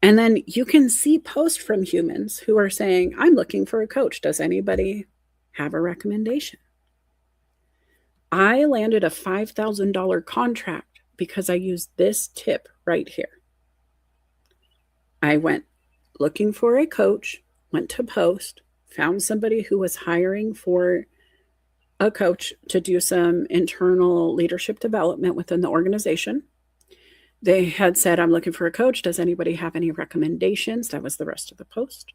And then you can see posts from humans who are saying, I'm looking for a coach. Does anybody have a recommendation? I landed a $5,000 contract because I used this tip right here. I went looking for a coach, went to post, found somebody who was hiring for a coach to do some internal leadership development within the organization. They had said, I'm looking for a coach. Does anybody have any recommendations? That was the rest of the post.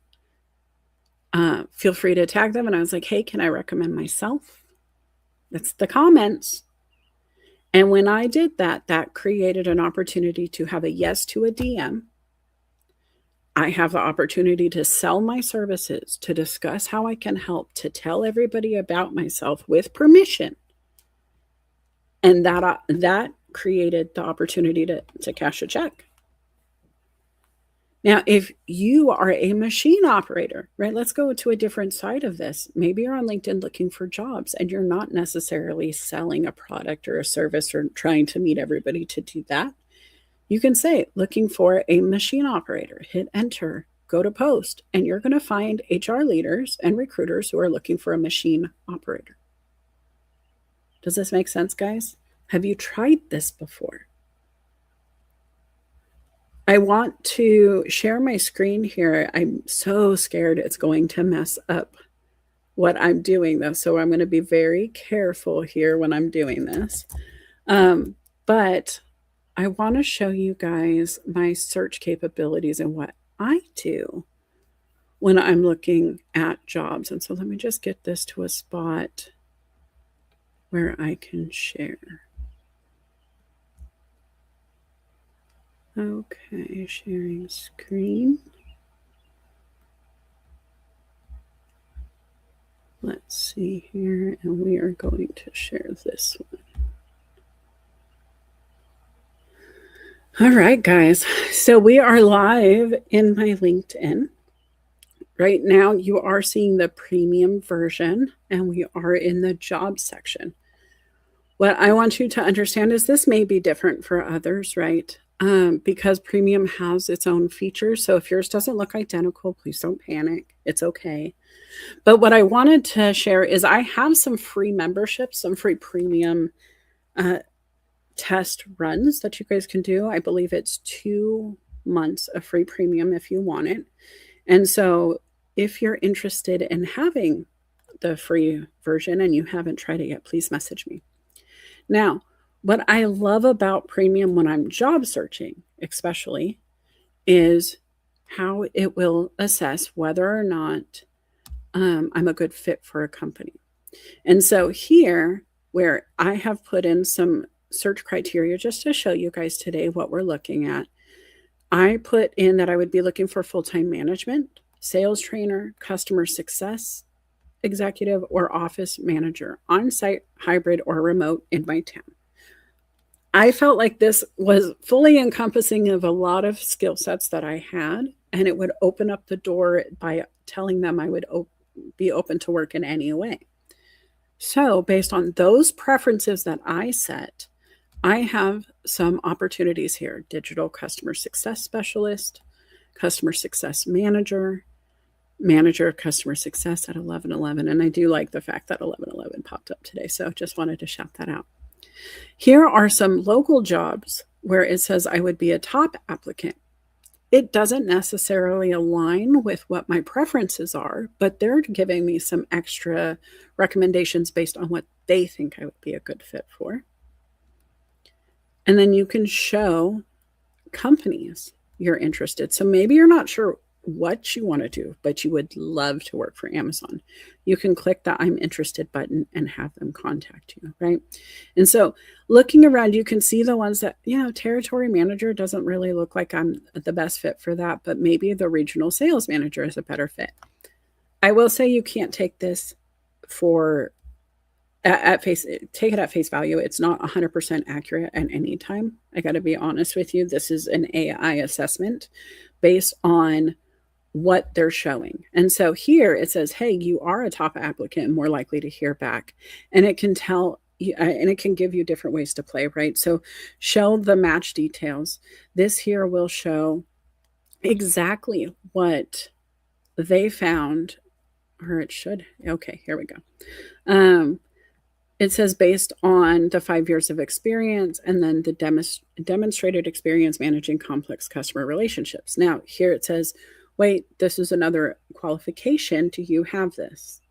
Feel free to tag them. And I was like, hey, can I recommend myself? That's the comments. And when I did that, that created an opportunity to have a yes to a DM. I have the opportunity to sell my services, to discuss how I can help, to tell everybody about myself with permission. And that created the opportunity to cash a check. Now, if you are a machine operator, right, let's go to a different side of this. Maybe you're on LinkedIn looking for jobs and you're not necessarily selling a product or a service or trying to meet everybody to do that. You can say, looking for a machine operator, hit enter, go to post, and you're going to find HR leaders and recruiters who are looking for a machine operator. Does this make sense, guys? Have you tried this before? I want to share my screen here. I'm so scared it's going to mess up what I'm doing, though. So I'm going to be very careful here when I'm doing this. But I want to show you guys my search capabilities and what I do when I'm looking at jobs. And so let me just get this to a spot where I can share. Okay, sharing screen. Let's see here, and we are going to share this one. All right, guys. So we are live in my LinkedIn. Right now, you are seeing the premium version, and we are in the job section. What I want you to understand is this may be different for others, right? Because premium has its own features. So if yours doesn't look identical, please don't panic. It's okay. But what I wanted to share is I have some free memberships, some free premium uh, test runs that you guys can do. I believe it's 2 months of free premium if you want it. And so if you're interested in having the free version and you haven't tried it yet, please message me. Now, what I love about premium when I'm job searching, especially, is how it will assess whether or not I'm a good fit for a company. And so here, where I have put in some search criteria just to show you guys today what we're looking at, I put in that I would be looking for full-time management, sales trainer, customer success executive, or office manager, on-site, hybrid, or remote in my town. I felt like this was fully encompassing of a lot of skill sets that I had, and it would open up the door by telling them I would be open to work in any way. So, based on those preferences that I set, I have some opportunities here: digital customer success specialist, customer success manager, manager of customer success at 1111. And I do like the fact that 1111 popped up today. So just wanted to shout that out. Here are some local jobs where it says I would be a top applicant. It doesn't necessarily align with what my preferences are, but they're giving me some extra recommendations based on what they think I would be a good fit for. And then you can show companies you're interested. So maybe you're not sure what you want to do, but you would love to work for Amazon. You can click the I'm interested button and have them contact you, right? And so looking around, you can see the ones that, territory manager doesn't really look like I'm the best fit for that, but maybe the regional sales manager is a better fit. I will say you can't take this for take it at face value. It's not 100% accurate at any time. I got to be honest with you. This is an AI assessment based on what they're showing. And so here it says, hey, you are a top applicant, more likely to hear back. And it can tell and it can give you different ways to play, right? So show the match details. This here will show exactly what they found, or it should. Okay, here we go. It says based on the 5 years of experience and then the demonstrated experience managing complex customer relationships. Now, here it says, wait, this is another qualification. Do you have this?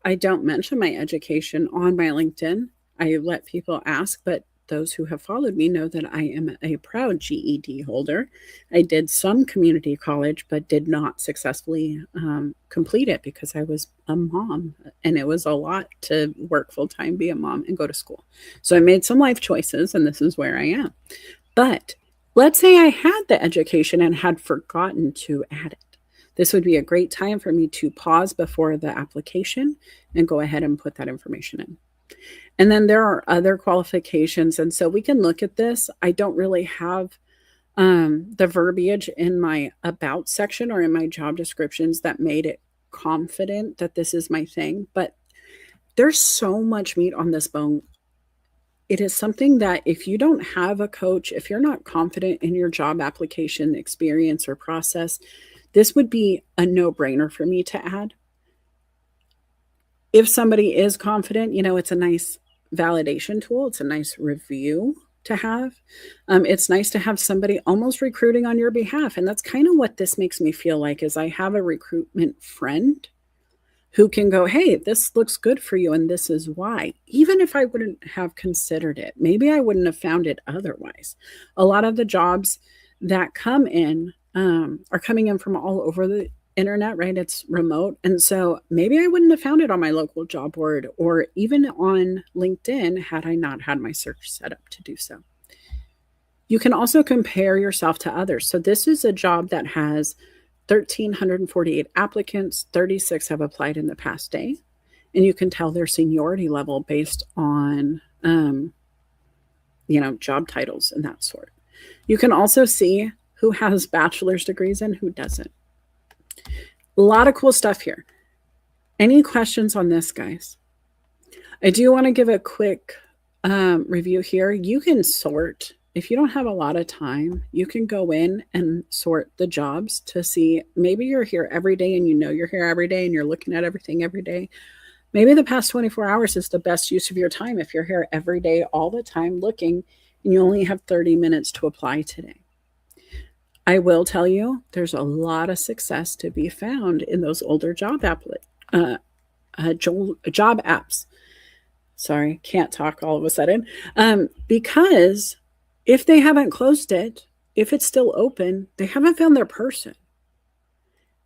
I don't mention my education on my LinkedIn. I let people ask, but those who have followed me know that I am a proud GED holder. I did some community college, but did not successfully complete it because I was a mom, and it was a lot to work full time, be a mom, and go to school. So I made some life choices, and this is where I am. But let's say I had the education and had forgotten to add it. This would be a great time for me to pause before the application and go ahead and put that information in. And then there are other qualifications. And so we can look at this. I don't really have the verbiage in my about section or in my job descriptions that made it confident that this is my thing. But there's so much meat on this bone. It is something that if you don't have a coach, if you're not confident in your job application experience or process, this would be a no-brainer for me to add. If somebody is confident, it's a nice validation tool. It's a nice review to have. It's nice to have somebody almost recruiting on your behalf. And that's kind of what this makes me feel like, is I have a recruitment friend who can go, hey, this looks good for you, and this is why. Even if I wouldn't have considered it, maybe I wouldn't have found it otherwise. A lot of the jobs that come in are coming in from all over the internet, right? It's remote. And so maybe I wouldn't have found it on my local job board or even on LinkedIn had I not had my search set up to do so. You can also compare yourself to others. So this is a job that has 1,348 applicants, 36 have applied in the past day. And you can tell their seniority level based on, job titles and that sort. You can also see who has bachelor's degrees and who doesn't. A lot of cool stuff here. Any questions on this, guys? I do want to give a quick review here. You can sort. If you don't have a lot of time, you can go in and sort the jobs to see, maybe you're here every day and you know you're here every day and you're looking at everything every day. Maybe the past 24 hours is the best use of your time if you're here every day, all the time looking, and you only have 30 minutes to apply today. I will tell you, there's a lot of success to be found in those older job apps. Sorry, can't talk all of a sudden. Because if they haven't closed it, if it's still open, they haven't found their person.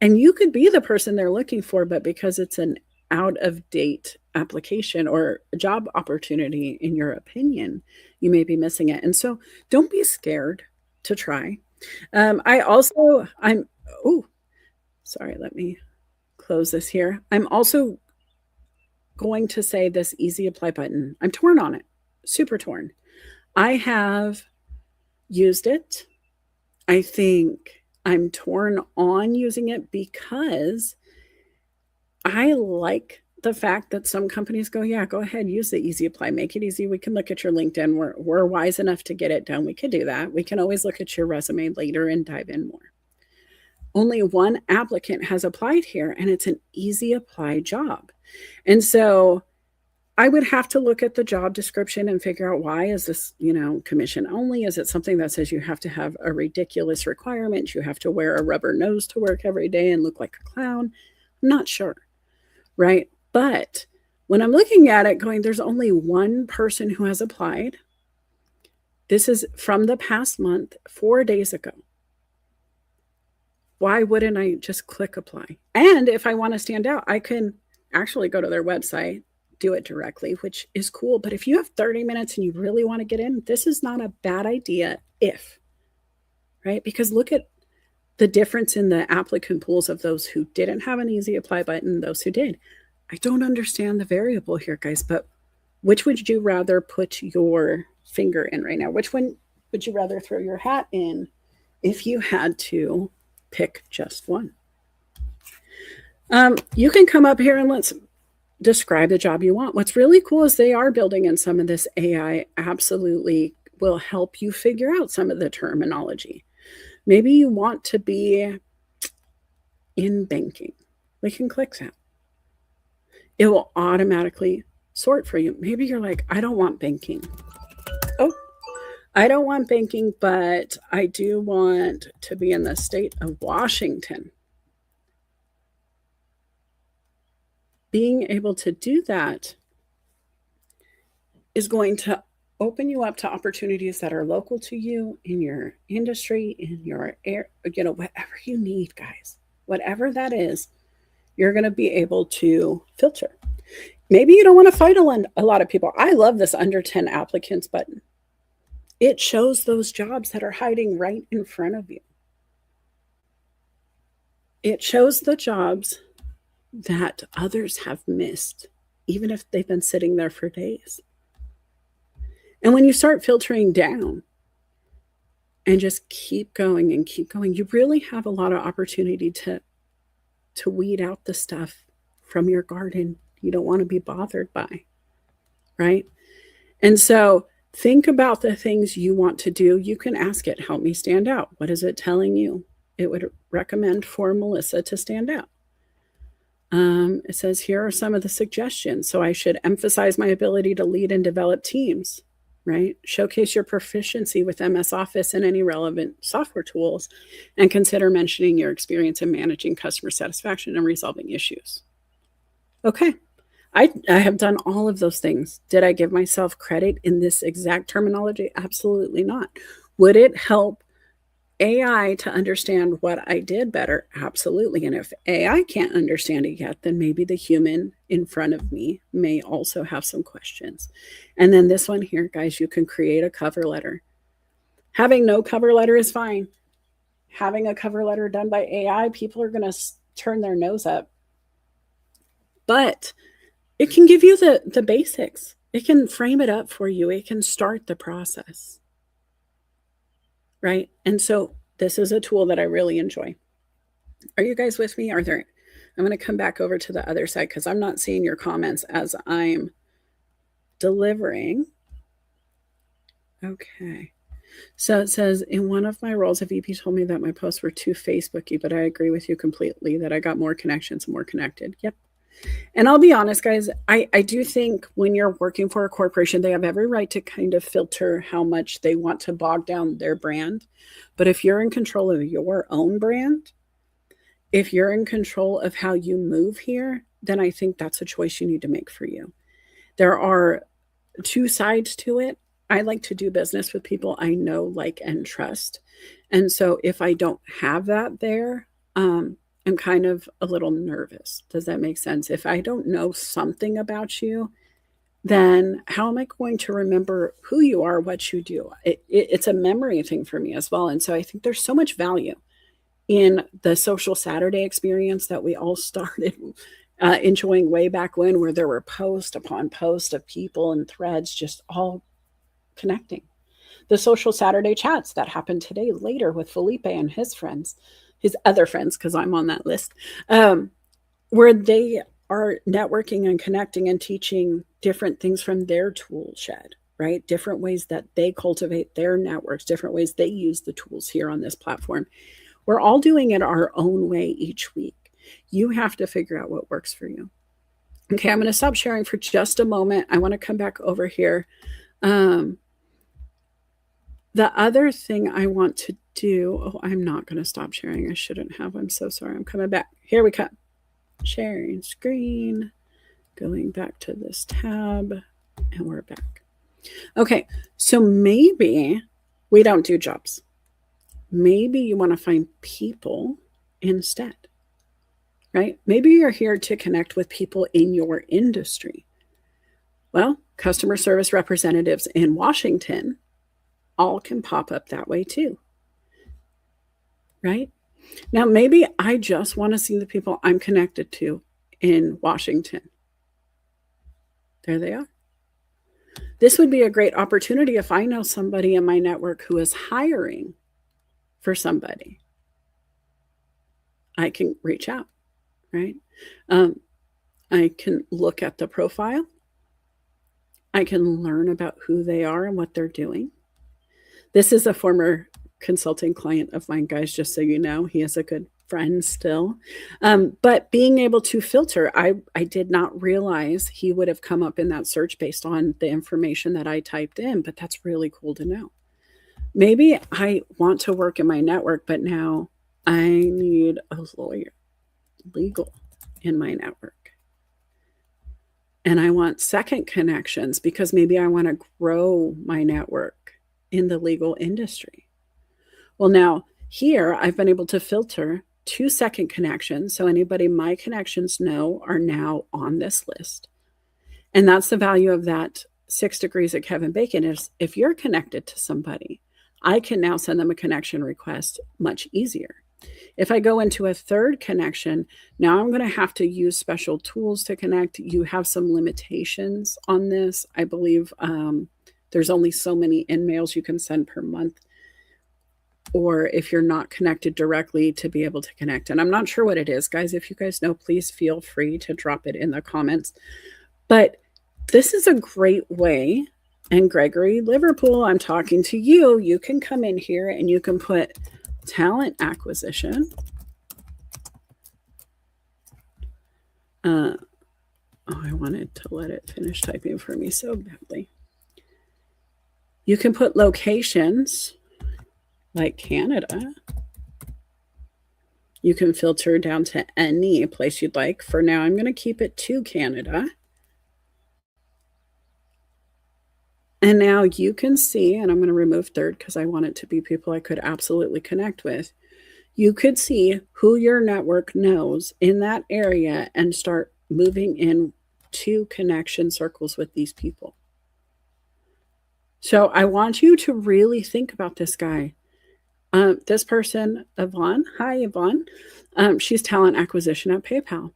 And you could be the person they're looking for, but because it's an out of date application or a job opportunity, in your opinion, you may be missing it. And so don't be scared to try. Let me close this here. I'm also going to say this easy apply button. I'm torn on it, super torn. I have used it. I think I'm torn on using it because I like the fact that some companies go, yeah, go ahead, use the easy apply, make it easy. We can look at your LinkedIn. We're wise enough to get it done. We could do that. We can always look at your resume later and dive in more. Only one applicant has applied here, and it's an easy apply job. And so I would have to look at the job description and figure out, why is this, commission only? Is it something that says you have to have a ridiculous requirement? You have to wear a rubber nose to work every day and look like a clown? I'm not sure. Right? But when I'm looking at it going, there's only one person who has applied. This is from the past month, 4 days ago. Why wouldn't I just click apply? And if I want to stand out, I can actually go to their website, do it directly, which is cool. But if you have 30 minutes and you really want to get in, this is not a bad idea right? Because look at the difference in the applicant pools of those who didn't have an easy apply button, those who did. I don't understand the variable here, guys, but which would you rather put your finger in right now? Which one would you rather throw your hat in if you had to pick just one? You can come up here and let's describe the job you want. What's really cool is they are building in some of this AI, absolutely will help you figure out some of the terminology. Maybe you want to be in banking. We can click that. It will automatically sort for you. Maybe you're like, I don't want banking. Oh, I don't want banking, but I do want to be in the state of Washington. Being able to do that is going to open you up to opportunities that are local to you, in your industry, in your whatever you need, guys. Whatever that is, you're going to be able to filter. Maybe you don't want to fight a lot of people. I love this under 10 applicants button. It shows those jobs that are hiding right in front of you. It shows the jobs that others have missed, even if they've been sitting there for days. And when you start filtering down and just keep going, you really have a lot of opportunity to weed out the stuff from your garden you don't want to be bothered by, right? And so think about the things you want to do. You can ask it, help me stand out. What is it telling you? It would recommend for Melissa to stand out. It says, here are some of the suggestions. So I should emphasize my ability to lead and develop teams, right? Showcase your proficiency with MS Office and any relevant software tools, and consider mentioning your experience in managing customer satisfaction and resolving issues. Okay, I have done all of those things. Did I give myself credit in this exact terminology? Absolutely not. Would it help AI to understand what I did better? Absolutely. And if AI can't understand it yet, then maybe the human in front of me may also have some questions. And then this one here, guys, you can create a cover letter. Having no cover letter is fine. Having a cover letter done by AI, people are going to turn their nose up. But it can give you the basics. It can frame it up for you. It can start the process. Right? And so this is a tool that I really enjoy. Are you guys with me? I'm going to come back over to the other side because I'm not seeing your comments as I'm delivering. Okay. So it says, in one of my roles, a VP told me that my posts were too Facebooky, but I agree with you completely that I got more connections, more connected. Yep. And I'll be honest, guys, I do think when you're working for a corporation, they have every right to kind of filter how much they want to bog down their brand. But if you're in control of your own brand, if you're in control of how you move here, then I think that's a choice you need to make for you. There are two sides to it. I like to do business with people I know, like, and trust. And so if I don't have that there, I'm kind of a little nervous. Does that make sense? If I don't know something about you, then how am I going to remember who you are, what you do? It's a memory thing for me as well. And so I think there's so much value in the social Saturday experience that we all started enjoying way back when, where there were post upon post of people and threads just all connecting. The social Saturday chats that happened today later with Felipe and his friends, his other friends, because I'm on that list, where they are networking and connecting and teaching different things from their tool shed, right? Different ways that they cultivate their networks, different ways they use the tools here on this platform. We're all doing it our own way each week. You have to figure out what works for you. Okay, I'm going to stop sharing for just a moment. I want to come back over here. The other thing I want to do, oh, I'm not going to stop sharing. I shouldn't have. I'm so sorry. I'm coming back. Here we come. Sharing screen, going back to this tab, and we're back. Okay, so maybe we don't do jobs. Maybe you want to find people instead, right? Maybe you're here to connect with people in your industry. Well, customer service representatives in Washington all can pop up that way too, right? Now, maybe I just want to see the people I'm connected to in Washington. There they are. This would be a great opportunity if I know somebody in my network who is hiring for somebody. I can reach out, right? I can look at the profile. I can learn about who they are and what they're doing. This is a former consulting client of mine, guys, just so you know. He is a good friend still. But being able to filter, I did not realize he would have come up in that search based on the information that I typed in, but that's really cool to know. Maybe I want to work in my network, but now I need a lawyer, legal in my network. And I want second connections because maybe I want to grow my network in the legal industry. Well, now here I've been able to filter 2 second connections. So anybody my connections know are now on this list. And that's the value of that 6 degrees of Kevin Bacon is if you're connected to somebody, I can now send them a connection request much easier. If I go into a third connection, now I'm going to have to use special tools to connect. You have some limitations on this. I believe there's only so many in-mails you can send per month, or if you're not connected directly to be able to connect. And I'm not sure what it is, guys. If you guys know, please feel free to drop it in the comments. But this is a great way. And Gregory Liverpool, I'm talking to you. You can come in here and you can put talent acquisition. Oh, I wanted to let it finish typing for me so badly. You can put locations like Canada. You can filter down to any place you'd like. For now, I'm going to keep it to Canada. And now you can see, and I'm going to remove third because I want it to be people I could absolutely connect with. You could see who your network knows in that area and start moving in to connection circles with these people. So I want you to really think about this guy. This person, Yvonne. Hi, Yvonne. She's talent acquisition at PayPal.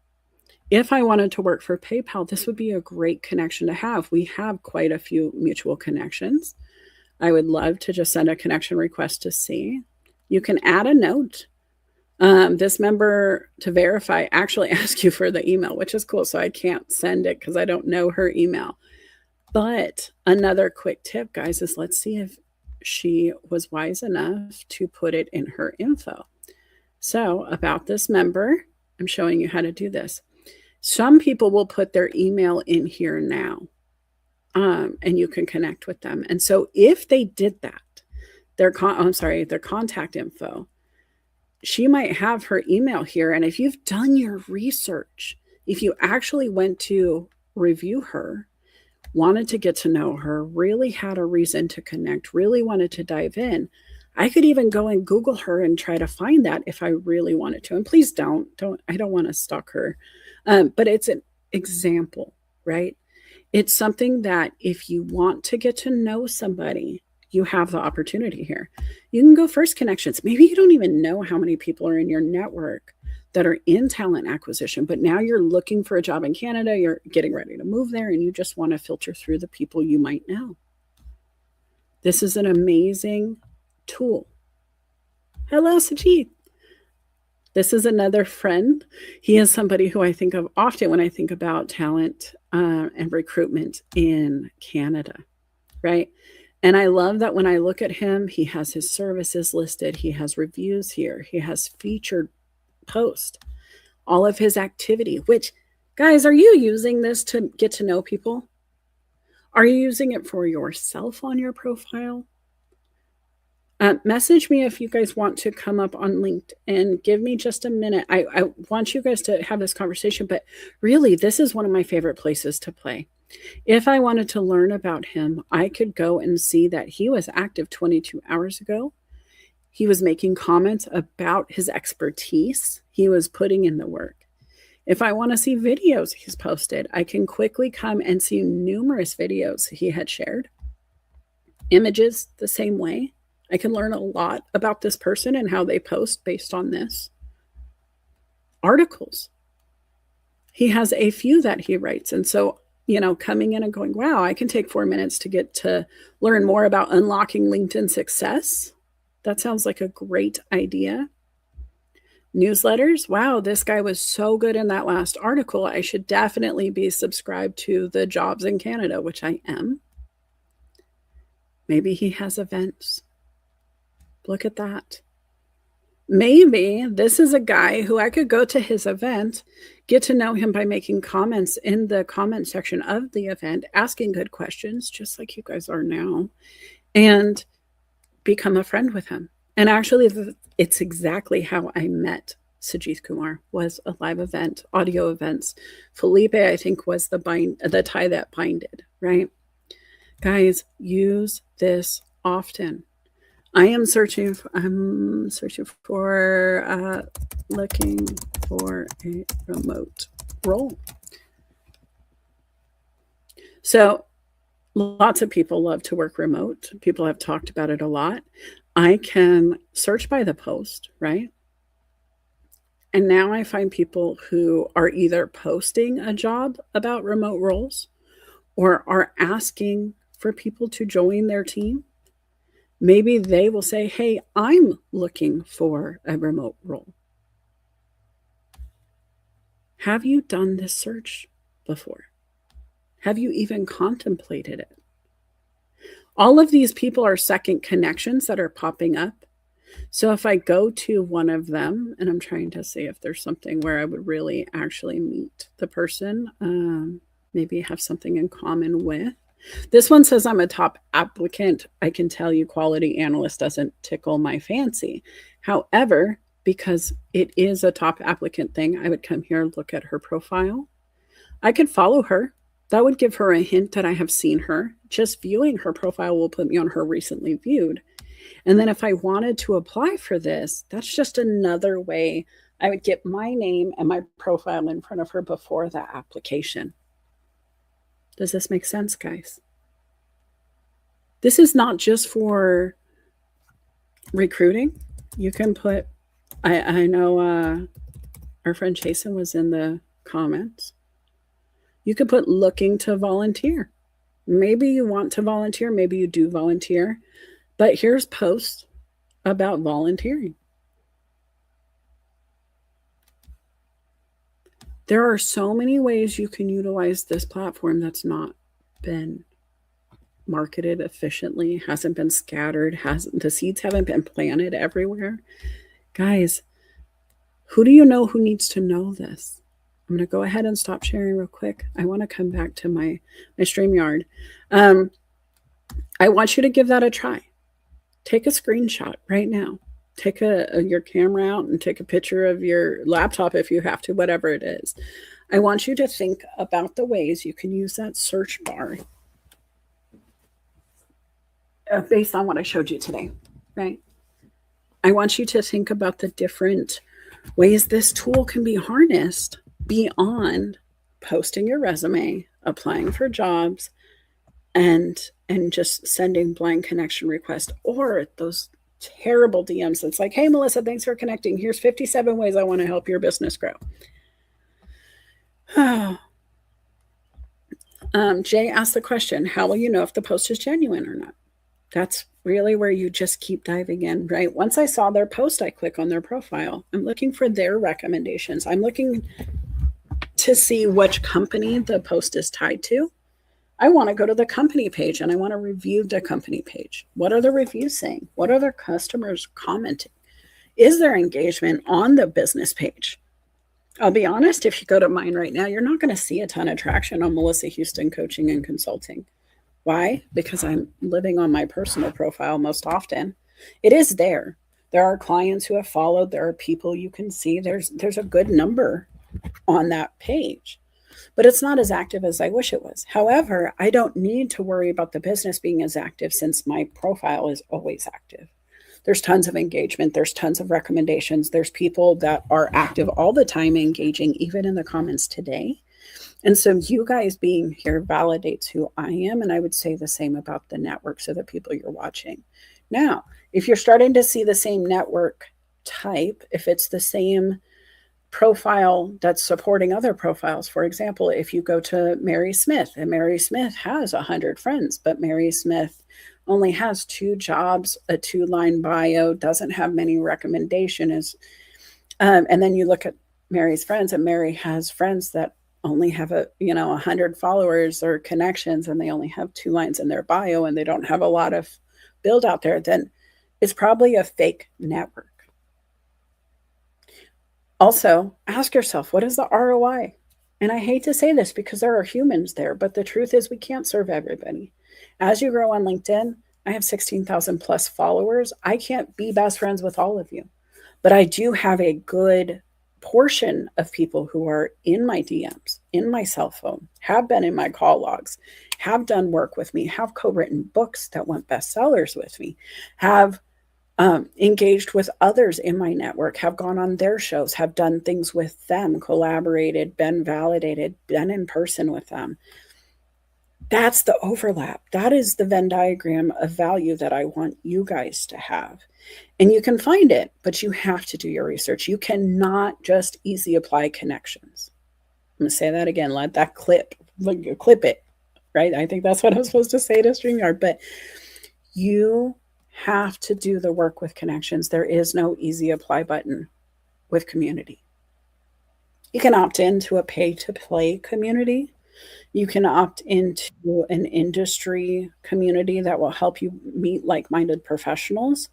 If I wanted to work for PayPal, this would be a great connection to have. We have quite a few mutual connections. I would love to just send a connection request to see. You can add a note. This member to verify actually asks you for the email, which is cool. So I can't send it because I don't know her email. But another quick tip, guys, is let's see if she was wise enough to put it in her info. So about this member, I'm showing you how to do this. Some people will put their email in here now, and you can connect with them. And so if they did that, their contact info, she might have her email here. And if you've done your research, if you actually went to review her, wanted to get to know her, really had a reason to connect, really wanted to dive in, I could even go and Google her and try to find that if I really wanted to. And please don't, I don't want to stalk her. But it's an example, right? It's something that if you want to get to know somebody, you have the opportunity here. You can go first connections. Maybe you don't even know how many people are in your network that are in talent acquisition, but now you're looking for a job in Canada, you're getting ready to move there, and you just want to filter through the people you might know. This is an amazing tool. Hello, Sajid. This is another friend. He is somebody who I think of often when I think about talent and recruitment in Canada, right? And I love that when I look at him, he has his services listed. He has reviews here. He has featured posts, all of his activity, which, guys, are you using this to get to know people? Are you using it for yourself on your profile? Message me if you guys want to come up on LinkedIn. Give me just a minute. I want you guys to have this conversation, but really, this is one of my favorite places to play. If I wanted to learn about him, I could go and see that he was active 22 hours ago. He was making comments about his expertise. He was putting in the work. If I want to see videos he's posted, I can quickly come and see numerous videos he had shared. Images, the same way. I can learn a lot about this person and how they post based on this. Articles. He has a few that he writes. And so, coming in and going, wow, I can take 4 minutes to get to learn more about unlocking LinkedIn success. That sounds like a great idea. Newsletters. Wow, this guy was so good in that last article. I should definitely be subscribed to the Jobs in Canada, which I am. Maybe he has events. Look at that. Maybe this is a guy who I could go to his event, get to know him by making comments in the comment section of the event, asking good questions, just like you guys are now, and become a friend with him. And actually, it's exactly how I met Sajith Kumar, was a live event, audio events. Felipe, I think, was the tie that binded, right? Guys, use this often. I'm looking for a remote role. So lots of people love to work remote. People have talked about it a lot. I can search by the post, right? And now I find people who are either posting a job about remote roles or are asking for people to join their team. Maybe they will say, hey, I'm looking for a remote role. Have you done this search before? Have you even contemplated it? All of these people are second connections that are popping up. So if I go to one of them, and I'm trying to see if there's something where I would really actually meet the person, maybe have something in common with. This one says I'm a top applicant. I can tell you quality analyst doesn't tickle my fancy. However, because it is a top applicant thing, I would come here and look at her profile. I could follow her. That would give her a hint that I have seen her. Just viewing her profile will put me on her recently viewed. And then if I wanted to apply for this, that's just another way I would get my name and my profile in front of her before the application. Does this make sense, guys? This is not just for recruiting. You can put, I know our friend Jason was in the comments. You could put looking to volunteer. Maybe you want to volunteer, maybe you do volunteer, but here's posts about volunteering. There are so many ways you can utilize this platform that's not been marketed efficiently, hasn't been scattered, hasn't the seeds haven't been planted everywhere. Guys, who do you know who needs to know this? I'm going to go ahead and stop sharing real quick. I want to come back to my StreamYard. I want you to give that a try. Take a screenshot right now. Take your camera out and take a picture of your laptop if you have to, whatever it is. I want you to think about the ways you can use that search bar based on what I showed you today, right? I want you to think about the different ways this tool can be harnessed beyond posting your resume, applying for jobs, and just sending blank connection requests, or those terrible DMs. It's like, hey, Melissa, thanks for connecting. Here's 57 ways I want to help your business grow. Jay asked the question, how will you know if the post is genuine or not? That's really where you just keep diving in, right? Once I saw their post, I click on their profile. I'm looking for their recommendations. I'm looking to see which company the post is tied to. I want to go to the company page and I want to review the company page. What are the reviews saying? What are their customers commenting? Is there engagement on the business page? I'll be honest, if you go to mine right now, you're not going to see a ton of traction on Melissa Houston Coaching and Consulting. Why? Because I'm living on my personal profile most often. It is there. There are clients who have followed. There are people you can see. There's a good number on that page, but it's not as active as I wish it was. However, I don't need to worry about the business being as active since my profile is always active. There's tons of engagement. There's tons of recommendations. There's people that are active all the time, engaging, even in the comments today. And so you guys being here validates who I am. And I would say the same about the networks of the people you're watching. Now, if you're starting to see the same network type, if it's the same profile that's supporting other profiles, for example, if you go to Mary Smith, and Mary Smith has 100 friends, but Mary Smith only has 2 jobs, a 2-line bio, doesn't have many recommendations. And then you look at Mary's friends, and Mary has friends that only have 100 followers or connections, and they only have 2 lines in their bio, and they don't have a lot of build out there, then it's probably a fake network. Also, ask yourself, what is the ROI? And I hate to say this because there are humans there, but the truth is we can't serve everybody. As you grow on LinkedIn, I have 16,000 plus followers. I can't be best friends with all of you, but I do have a good portion of people who are in my DMs, in my cell phone, have been in my call logs, have done work with me, have co-written books that went bestsellers with me, have engaged with others in my network, have gone on their shows, have done things with them, collaborated, been validated, been in person with them. That's the overlap. That is the Venn diagram of value that I want you guys to have. And you can find it, but you have to do your research. You cannot just easy apply connections. I'm going to say that again. Let that clip it, right? I think that's what I'm supposed to say to StreamYard, but you have to do the work with connections. There is no easy apply button with community. You can opt into a pay to play community. You can opt into an industry community that will help you meet like-minded professionals.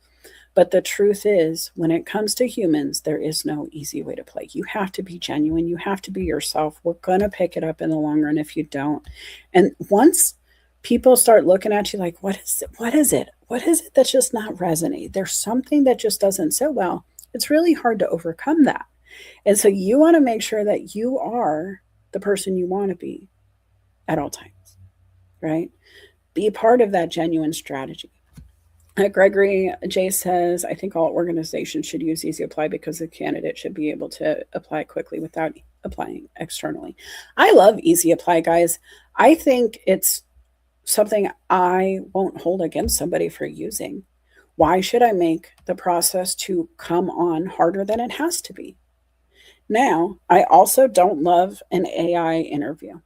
But the truth is, when it comes to humans, there is no easy way to play. You have to be genuine. You have to be yourself. We're going to pick it up in the long run if you don't. And once people start looking at you like, what is it? What is it? What is it that's just not resonating? There's something that just doesn't sit well. It's really hard to overcome that. And so you want to make sure that you are the person you want to be at all times, right? Be part of that genuine strategy. Gregory J says, I think all organizations should use Easy Apply because the candidate should be able to apply quickly without applying externally. I love Easy Apply, guys. I think it's something I won't hold against somebody for using. Why should I make the process to come on harder than it has to be? Now, I also don't love an AI interview.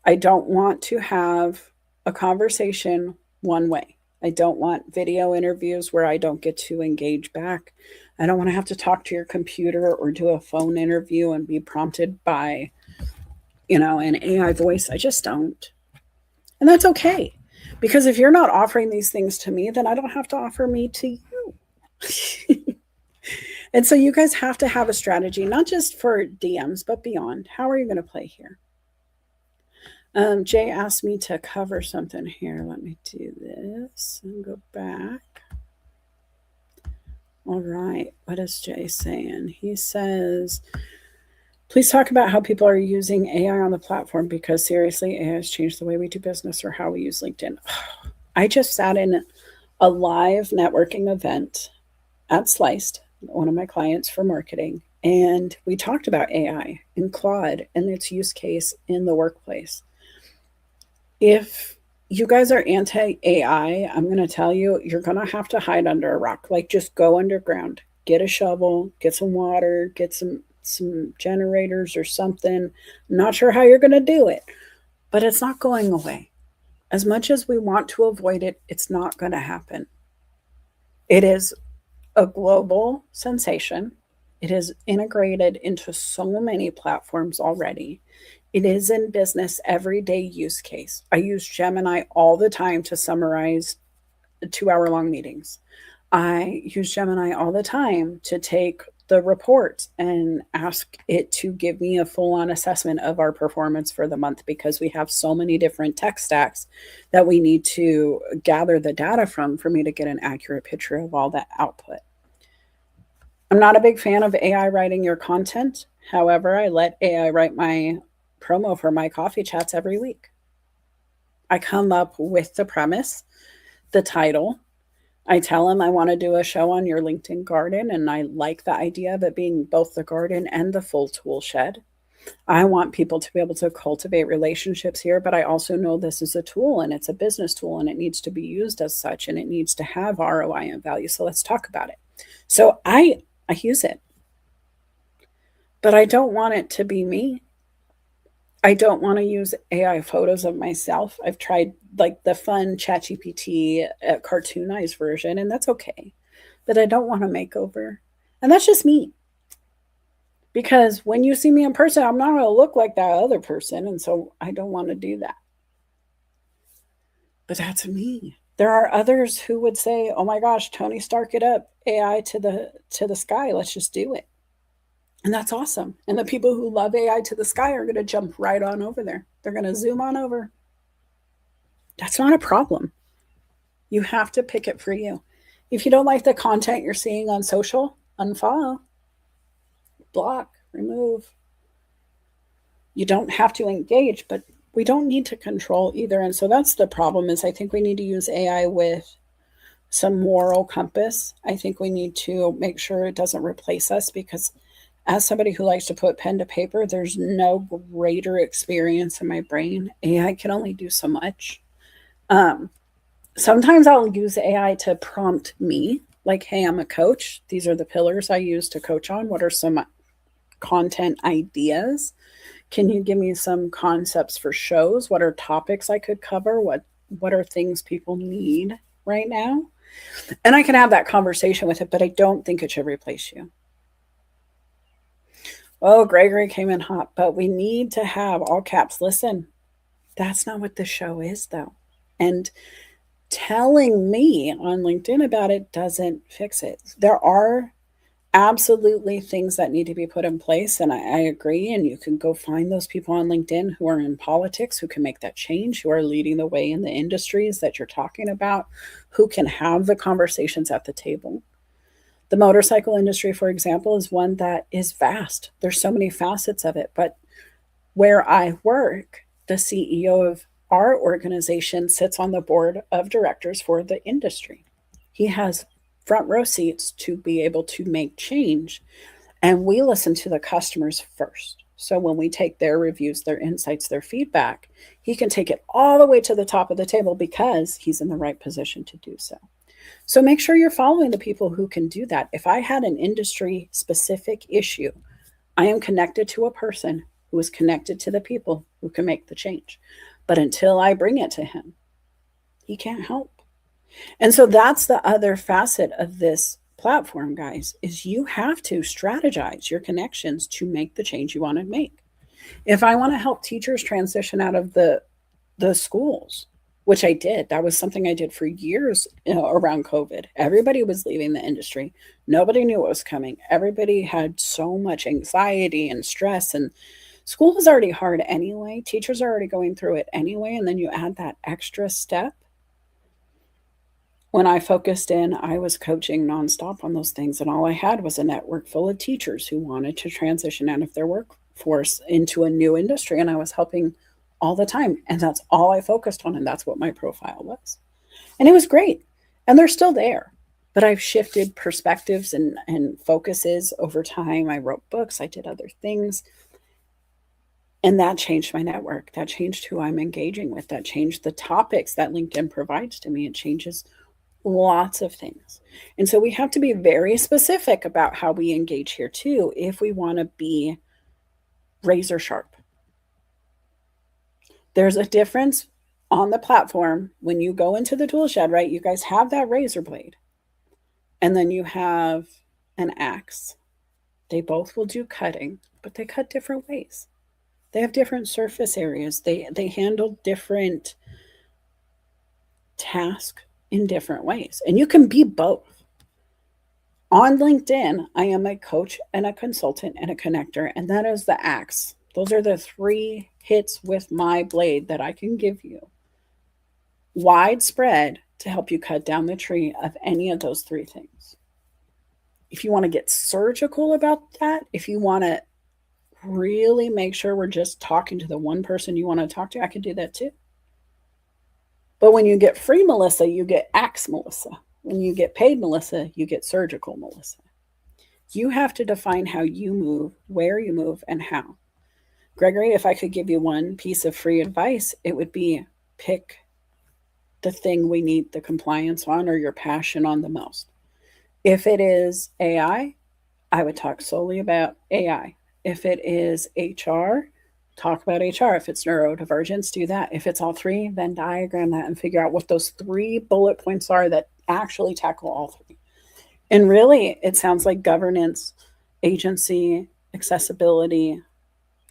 I don't want to have a conversation one way. I don't want video interviews where I don't get to engage back. I don't want to have to talk to your computer or do a phone interview and be prompted by, an AI voice. I just don't. And that's okay. Because if you're not offering these things to me, then I don't have to offer me to you. And so you guys have to have a strategy, not just for DMs, but beyond. How are you going to play here? Jay asked me to cover something here. Let me do this and go back. All right. What is Jay saying? He says, please talk about how people are using AI on the platform because seriously, AI has changed the way we do business or how we use LinkedIn. I just sat in a live networking event at Sliced, one of my clients for marketing, and we talked about AI and Claude and its use case in the workplace. If you guys are anti AI, I'm going to tell you, you're going to have to hide under a rock. Like, just go underground, get a shovel, get some water, get some generators or something. I'm not sure how you're going to do it, but it's not going away. As much as we want to avoid it, it's not going to happen. It is a global sensation. It is integrated into so many platforms already. It is in business everyday use case. I use Gemini all the time to summarize 2 hour long meetings. I use Gemini all the time to take the reports and ask it to give me a full on assessment of our performance for the month because we have so many different tech stacks that we need to gather the data from for me to get an accurate picture of all that output. I'm not a big fan of AI writing your content. However, I let AI write my promo for my coffee chats every week. I come up with the premise, the title. I tell them I want to do a show on your LinkedIn garden, and I like the idea of it being both the garden and the full tool shed. I want people to be able to cultivate relationships here, but I also know this is a tool and it's a business tool and it needs to be used as such and it needs to have ROI and value. So let's talk about it. So I use it, but I don't want it to be me. I don't want to use AI photos of myself. I've tried like the fun ChatGPT cartoonized version, and that's okay. But I don't want a makeover. And that's just me. Because when you see me in person, I'm not going to look like that other person. And so I don't want to do that. But that's me. There are others who would say, oh my gosh, Tony Stark it up, AI to the sky. Let's just do it. And that's awesome. And the people who love AI to the sky are going to jump right on over there. They're going to zoom on over. That's not a problem. You have to pick it for you. If you don't like the content you're seeing on social, unfollow, block, remove. You don't have to engage, but we don't need to control either. And so that's the problem is I think we need to use AI with some moral compass. I think we need to make sure it doesn't replace us because as somebody who likes to put pen to paper, there's no greater experience in my brain. AI can only do so much. Sometimes I'll use AI to prompt me, like, hey, I'm a coach. These are the pillars I use to coach on. What are some content ideas? Can you give me some concepts for shows? What are topics I could cover? What are things people need right now? And I can have that conversation with it, but I don't think it should replace you. Oh, Gregory came in hot, but we need to have all caps. Listen, that's not what the show is, though. And telling me on LinkedIn about it doesn't fix it. There are absolutely things that need to be put in place. And I agree. And you can go find those people on LinkedIn who are in politics, who can make that change, who are leading the way in the industries that you're talking about, who can have the conversations at the table. The motorcycle industry, for example, is one that is vast. There's so many facets of it. But where I work, the CEO of our organization sits on the board of directors for the industry. He has front row seats to be able to make change. And we listen to the customers first. So when we take their reviews, their insights, their feedback, he can take it all the way to the top of the table because he's in the right position to do so. So make sure you're following the people who can do that. If I had an industry specific issue, I am connected to a person who is connected to the people who can make the change. But until I bring it to him, he can't help. And so that's the other facet of this platform, guys, is you have to strategize your connections to make the change you want to make. If I want to help teachers transition out of the schools, which I did, that was something I did for years, around COVID. Everybody was leaving the industry. Nobody knew what was coming. Everybody had so much anxiety and stress, and school was already hard anyway. Teachers are already going through it anyway, and then you add that extra step. When I focused in, I was coaching nonstop on those things, and all I had was a network full of teachers who wanted to transition out of their workforce into a new industry, and I was helping all the time. And that's all I focused on, and that's what my profile was. And it was great. And they're still there. But I've shifted perspectives and focuses over time. I wrote books, I did other things. And that changed my network. That changed who I'm engaging with. That changed the topics that LinkedIn provides to me. It changes lots of things. And so we have to be very specific about how we engage here too, if we want to be razor sharp. There's a difference on the platform when you go into the tool shed, right? You guys have that razor blade, and then you have an axe. They both will do cutting, but they cut different ways. They have different surface areas. They handle different tasks in different ways. And you can be both. On LinkedIn, I am a coach and a consultant and a connector, and that is the axe. Those are the 3 hits with my blade that I can give you. Widespread to help you cut down the tree of any of those 3 things. If you want to get surgical about that, if you want to really make sure we're just talking to the one person you want to talk to, I can do that too. But when you get free Melissa, you get axe Melissa. When you get paid Melissa, you get surgical Melissa. You have to define how you move, where you move, and how. Gregory, if I could give you one piece of free advice, it would be pick the thing we need the compliance on or your passion on the most. If it is AI, I would talk solely about AI. If it is HR, talk about HR. If it's neurodivergence, do that. If it's all 3, then diagram that and figure out what those 3 bullet points are that actually tackle all 3. And really, it sounds like governance, agency, accessibility,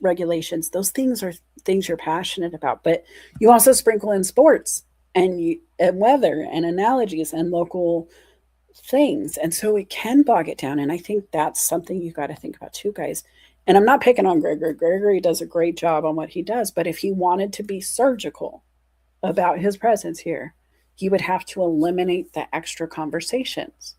regulations. Those things are things you're passionate about. But you also sprinkle in sports and weather and analogies and local things. And so it can bog it down. And I think that's something you got to think about too, guys. And I'm not picking on Gregory. Gregory does a great job on what he does. But if he wanted to be surgical about his presence here, he would have to eliminate the extra conversations.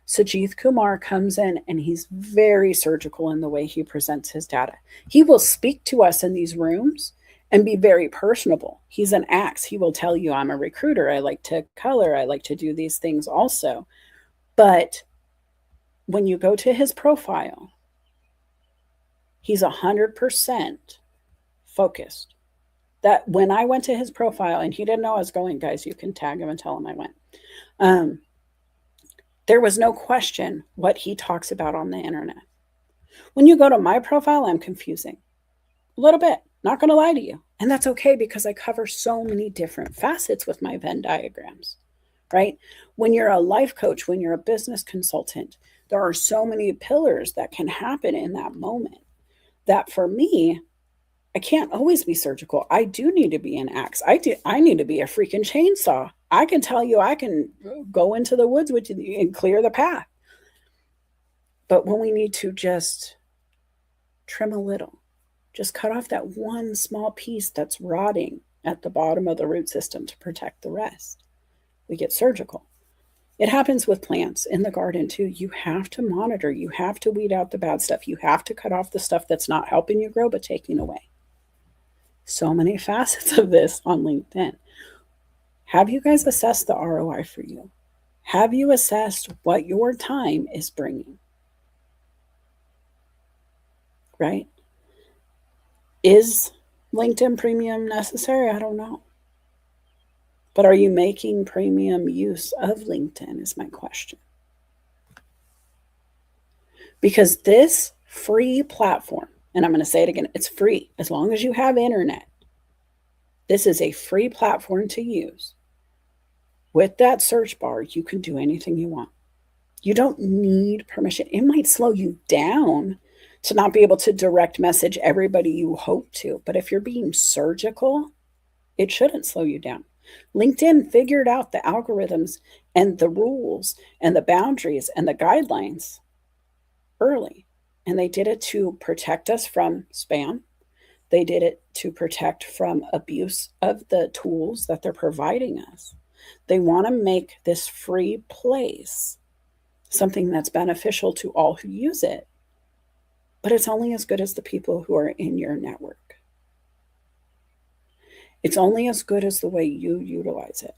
Sajith Kumar comes in and he's very surgical in the way he presents his data. He will speak to us in these rooms and be very personable. He's an axe. He will tell you, I'm a recruiter. I like to color. I like to do these things also. But when you go to his profile, he's 100% focused. That when I went to his profile and he didn't know I was going, guys, you can tag him and tell him I went. There was no question what he talks about on the internet. When you go to my profile, I'm confusing a little bit, not going to lie to you. And that's okay because I cover so many different facets with my Venn diagrams, right? When you're a life coach, when you're a business consultant, there are so many pillars that can happen in that moment that for me, I can't always be surgical. I do need to be an axe. I need to be a freaking chainsaw. I can tell you I can go into the woods with you and clear the path. But when we need to just trim a little, just cut off that one small piece that's rotting at the bottom of the root system to protect the rest, we get surgical. It happens with plants in the garden too. You have to monitor. You have to weed out the bad stuff. You have to cut off the stuff that's not helping you grow but taking away. So many facets of this on LinkedIn. Have you guys assessed the ROI for you? Have you assessed what your time is bringing? Right? Is LinkedIn Premium necessary? I don't know. But are you making premium use of LinkedIn is my question. Because this free platform, and I'm going to say it again, it's free as long as you have internet. This is a free platform to use. With that search bar, you can do anything you want. You don't need permission. It might slow you down to not be able to direct message everybody you hope to, but if you're being surgical, it shouldn't slow you down. LinkedIn figured out the algorithms and the rules and the boundaries and the guidelines early. And they did it to protect us from spam. They did it to protect from abuse of the tools that they're providing us. They want to make this free place something that's beneficial to all who use it. But it's only as good as the people who are in your network. It's only as good as the way you utilize it.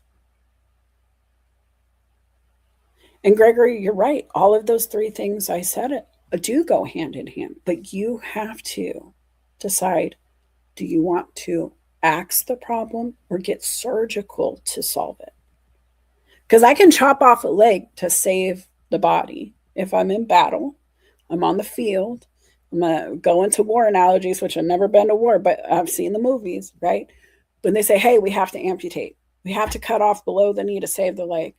And Gregory, you're right. All of those three things I said do go hand in hand, but you have to decide, do you want to axe the problem or get surgical to solve it? Because I can chop off a leg to save the body if I'm in battle, I'm on the field, I'm going to go into war analogies, which I've never been to war, but I've seen the movies, right? When they say, hey, we have to amputate, we have to cut off below the knee to save the leg,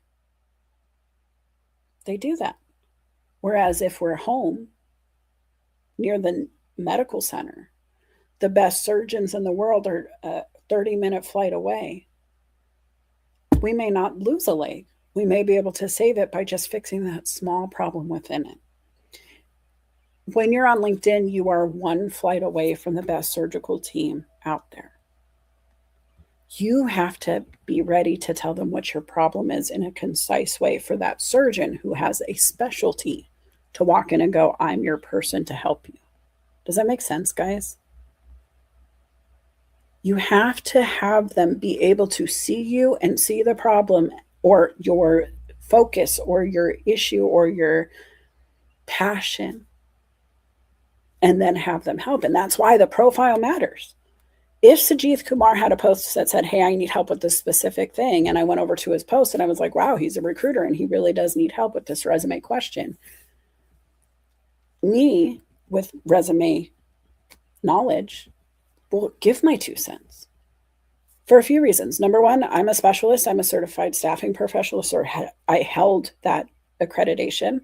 they do that. Whereas if we're home near the medical center, the best surgeons in the world are a 30-minute flight away. We may not lose a leg. We may be able to save it by just fixing that small problem within it. When you're on LinkedIn, you are one flight away from the best surgical team out there. You have to be ready to tell them what your problem is in a concise way for that surgeon who has a specialty to walk in and go, I'm your person to help you. Does that make sense, guys? You have to have them be able to see you and see the problem or your focus or your issue or your passion, and then have them help. And that's why the profile matters. If Sajith Kumar had a post that said, hey, I need help with this specific thing, and I went over to his post and I was like, wow, he's a recruiter and he really does need help with this resume question. Me, with resume knowledge, will give my 2 cents for a few reasons. Number one, I'm a specialist. I'm a certified staffing professional, so I held that accreditation.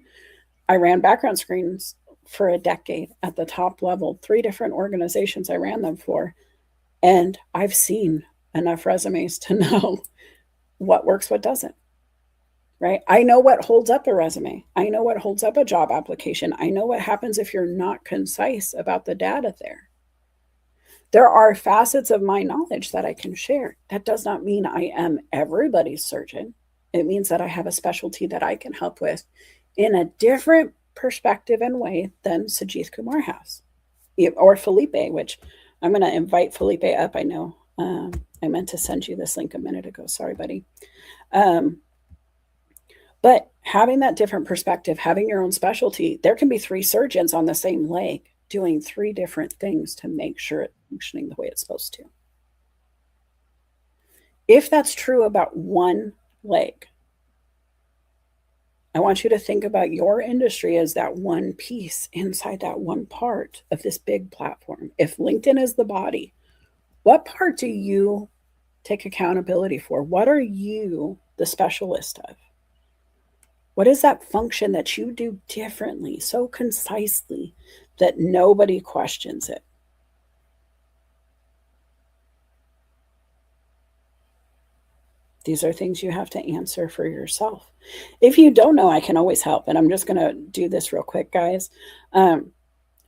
I ran background screens for a decade at the top level, 3 different organizations I ran them for. And I've seen enough resumes to know what works, what doesn't, right? I know what holds up a resume. I know what holds up a job application. I know what happens if you're not concise about the data there. There are facets of my knowledge that I can share. That does not mean I am everybody's surgeon. It means that I have a specialty that I can help with in a different perspective and way than Sajith Kumar has, or Felipe, which I'm going to invite Felipe up. I know I meant to send you this link a minute ago. Sorry, buddy. But having that different perspective, having your own specialty, there can be 3 surgeons on the same leg doing 3 different things to make sure it's functioning the way it's supposed to. If that's true about one leg, I want you to think about your industry as that one piece inside that one part of this big platform. If LinkedIn is the body, what part do you take accountability for? What are you the specialist of? What is that function that you do differently, so concisely that nobody questions it? These are things you have to answer for yourself. If you don't know, I can always help. And I'm just going to do this real quick, guys. I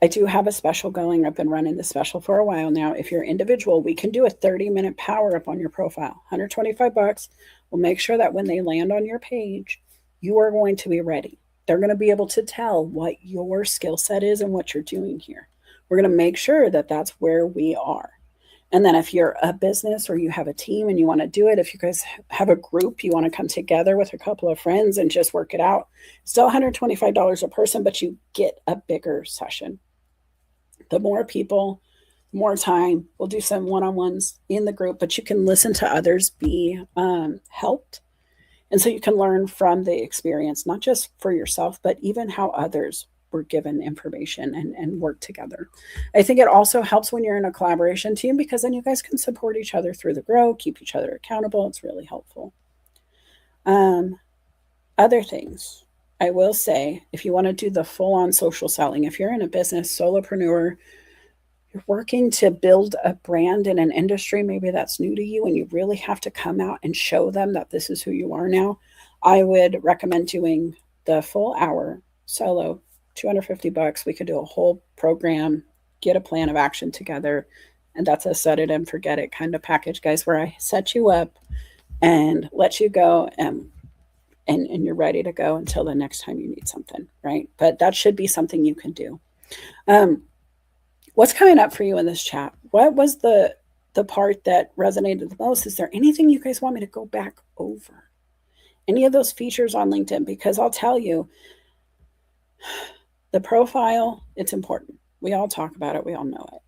do have a special going. I've been running the special for a while now. If you're individual, we can do a 30-minute power up on your profile, $125. We'll make sure that when they land on your page, you are going to be ready. They're going to be able to tell what your skill set is and what you're doing here. We're going to make sure that that's where we are. And then if you're a business or you have a team and you want to do it, if you guys have a group, you want to come together with a couple of friends and just work it out, still $125 a person, but you get a bigger session. The more people, more time. We'll do some one-on-ones in the group, but you can listen to others be helped. And so you can learn from the experience, not just for yourself, but even how others were given information and work together. I think it also helps when you're in a collaboration team because then you guys can support each other through the grow, keep each other accountable. It's really helpful. Um, Other things I will say, if you want to do the full on social selling, if you're in a business, solopreneur, you're working to build a brand in an industry, maybe that's new to you, and you really have to come out and show them that this is who you are now, I would recommend doing the full hour solo, $250. We could do a whole program, get a plan of action together. And that's a set it and forget it kind of package, guys, where I set you up and let you go and you're ready to go until the next time you need something, right? But that should be something you can do. Um, what's coming up for you in this chat? What was the part that resonated the most? Is there anything you guys want me to go back over? Any of those features on LinkedIn? Because I'll tell you, the profile, it's important. We all talk about it. We all know it.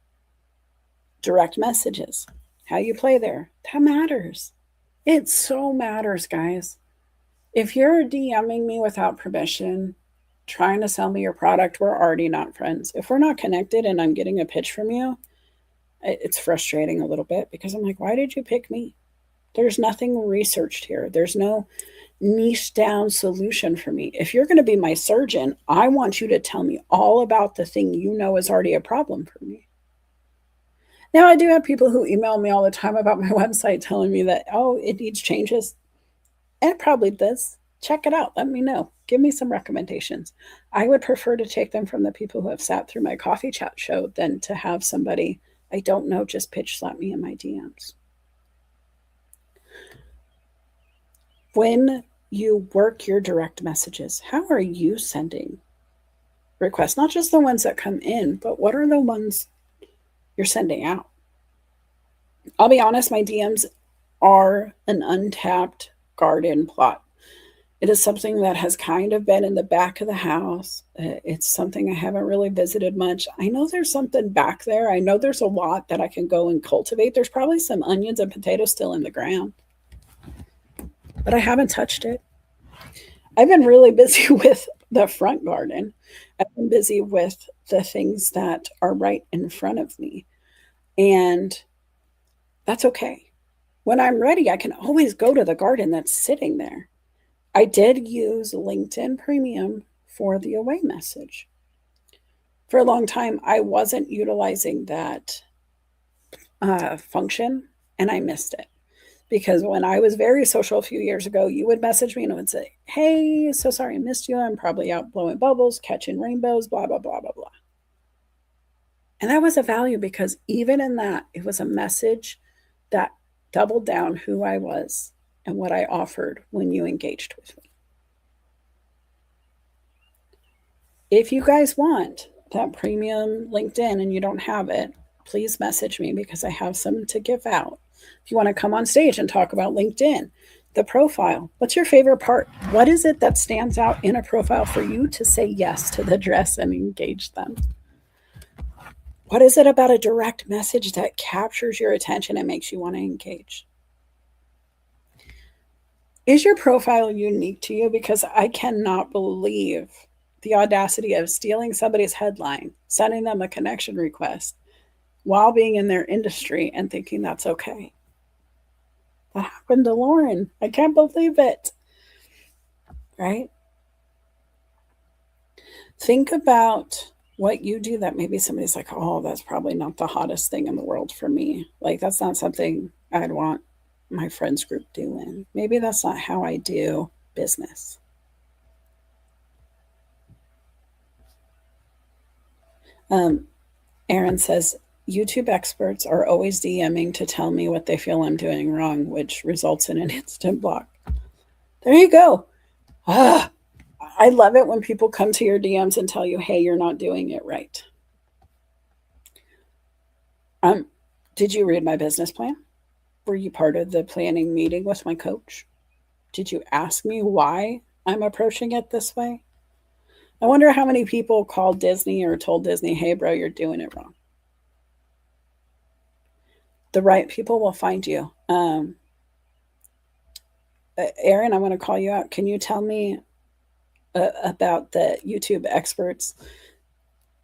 Direct messages, how you play there, that matters. It so matters, guys. If you're DMing me without permission, trying to sell me your product, we're already not friends. If we're not connected and I'm getting a pitch from you, it's frustrating a little bit because I'm like, why did you pick me? There's nothing researched here. There's no niche down solution for me. If you're going to be my surgeon, I want you to tell me all about the thing you know is already a problem for me. Now, I do have people who email me all the time about my website telling me that, oh, it needs changes. And it probably does. Check it out. Let me know. Give me some recommendations. I would prefer to take them from the people who have sat through my coffee chat show than to have somebody I don't know just pitch slap me in my DMs. When you work your direct messages, how are you sending requests? Not just the ones that come in, but what are the ones you're sending out? I'll be honest, my DMs are an untapped garden plot. It is something that has kind of been in the back of the house. It's something I haven't really visited much. I know there's something back there. I know there's a lot that I can go and cultivate. There's probably some onions and potatoes still in the ground, but I haven't touched it. I've been really busy with the front garden. I've been busy with the things that are right in front of me. And that's okay. When I'm ready, I can always go to the garden that's sitting there. I did use LinkedIn Premium for the away message. For a long time, I wasn't utilizing that function and I missed it. Because when I was very social a few years ago, you would message me and it would say, hey, so sorry I missed you. I'm probably out blowing bubbles, catching rainbows, blah, blah, blah, blah, blah. And that was a value because even in that, it was a message that doubled down who I was and what I offered when you engaged with me. If you guys want that premium LinkedIn and you don't have it, please message me because I have some to give out. If you want to come on stage and talk about LinkedIn, the profile, what's your favorite part? What is it that stands out in a profile for you to say yes to the dress and engage them? What is it about a direct message that captures your attention and makes you want to engage? Is your profile unique to you? Because I cannot believe the audacity of stealing somebody's headline, sending them a connection request while being in their industry and thinking that's okay. That happened to Lauren. I can't believe it. Right? Think about what you do that maybe somebody's like, oh, that's probably not the hottest thing in the world for me. Like, that's not something I'd want my friends group doing. Maybe that's not how I do business. Aaron says, YouTube experts are always DMing to tell me what they feel I'm doing wrong, which results in an instant block. There you go. I love it when people come to your DMs and tell you, hey, you're not doing it right. Did you read my business plan? Were you part of the planning meeting with my coach? Did you ask me why I'm approaching it this way? I wonder how many people called Disney or told Disney, hey, bro, you're doing it wrong. the right people will find you. Aaron, I want to call you out. Can you tell me about the YouTube experts?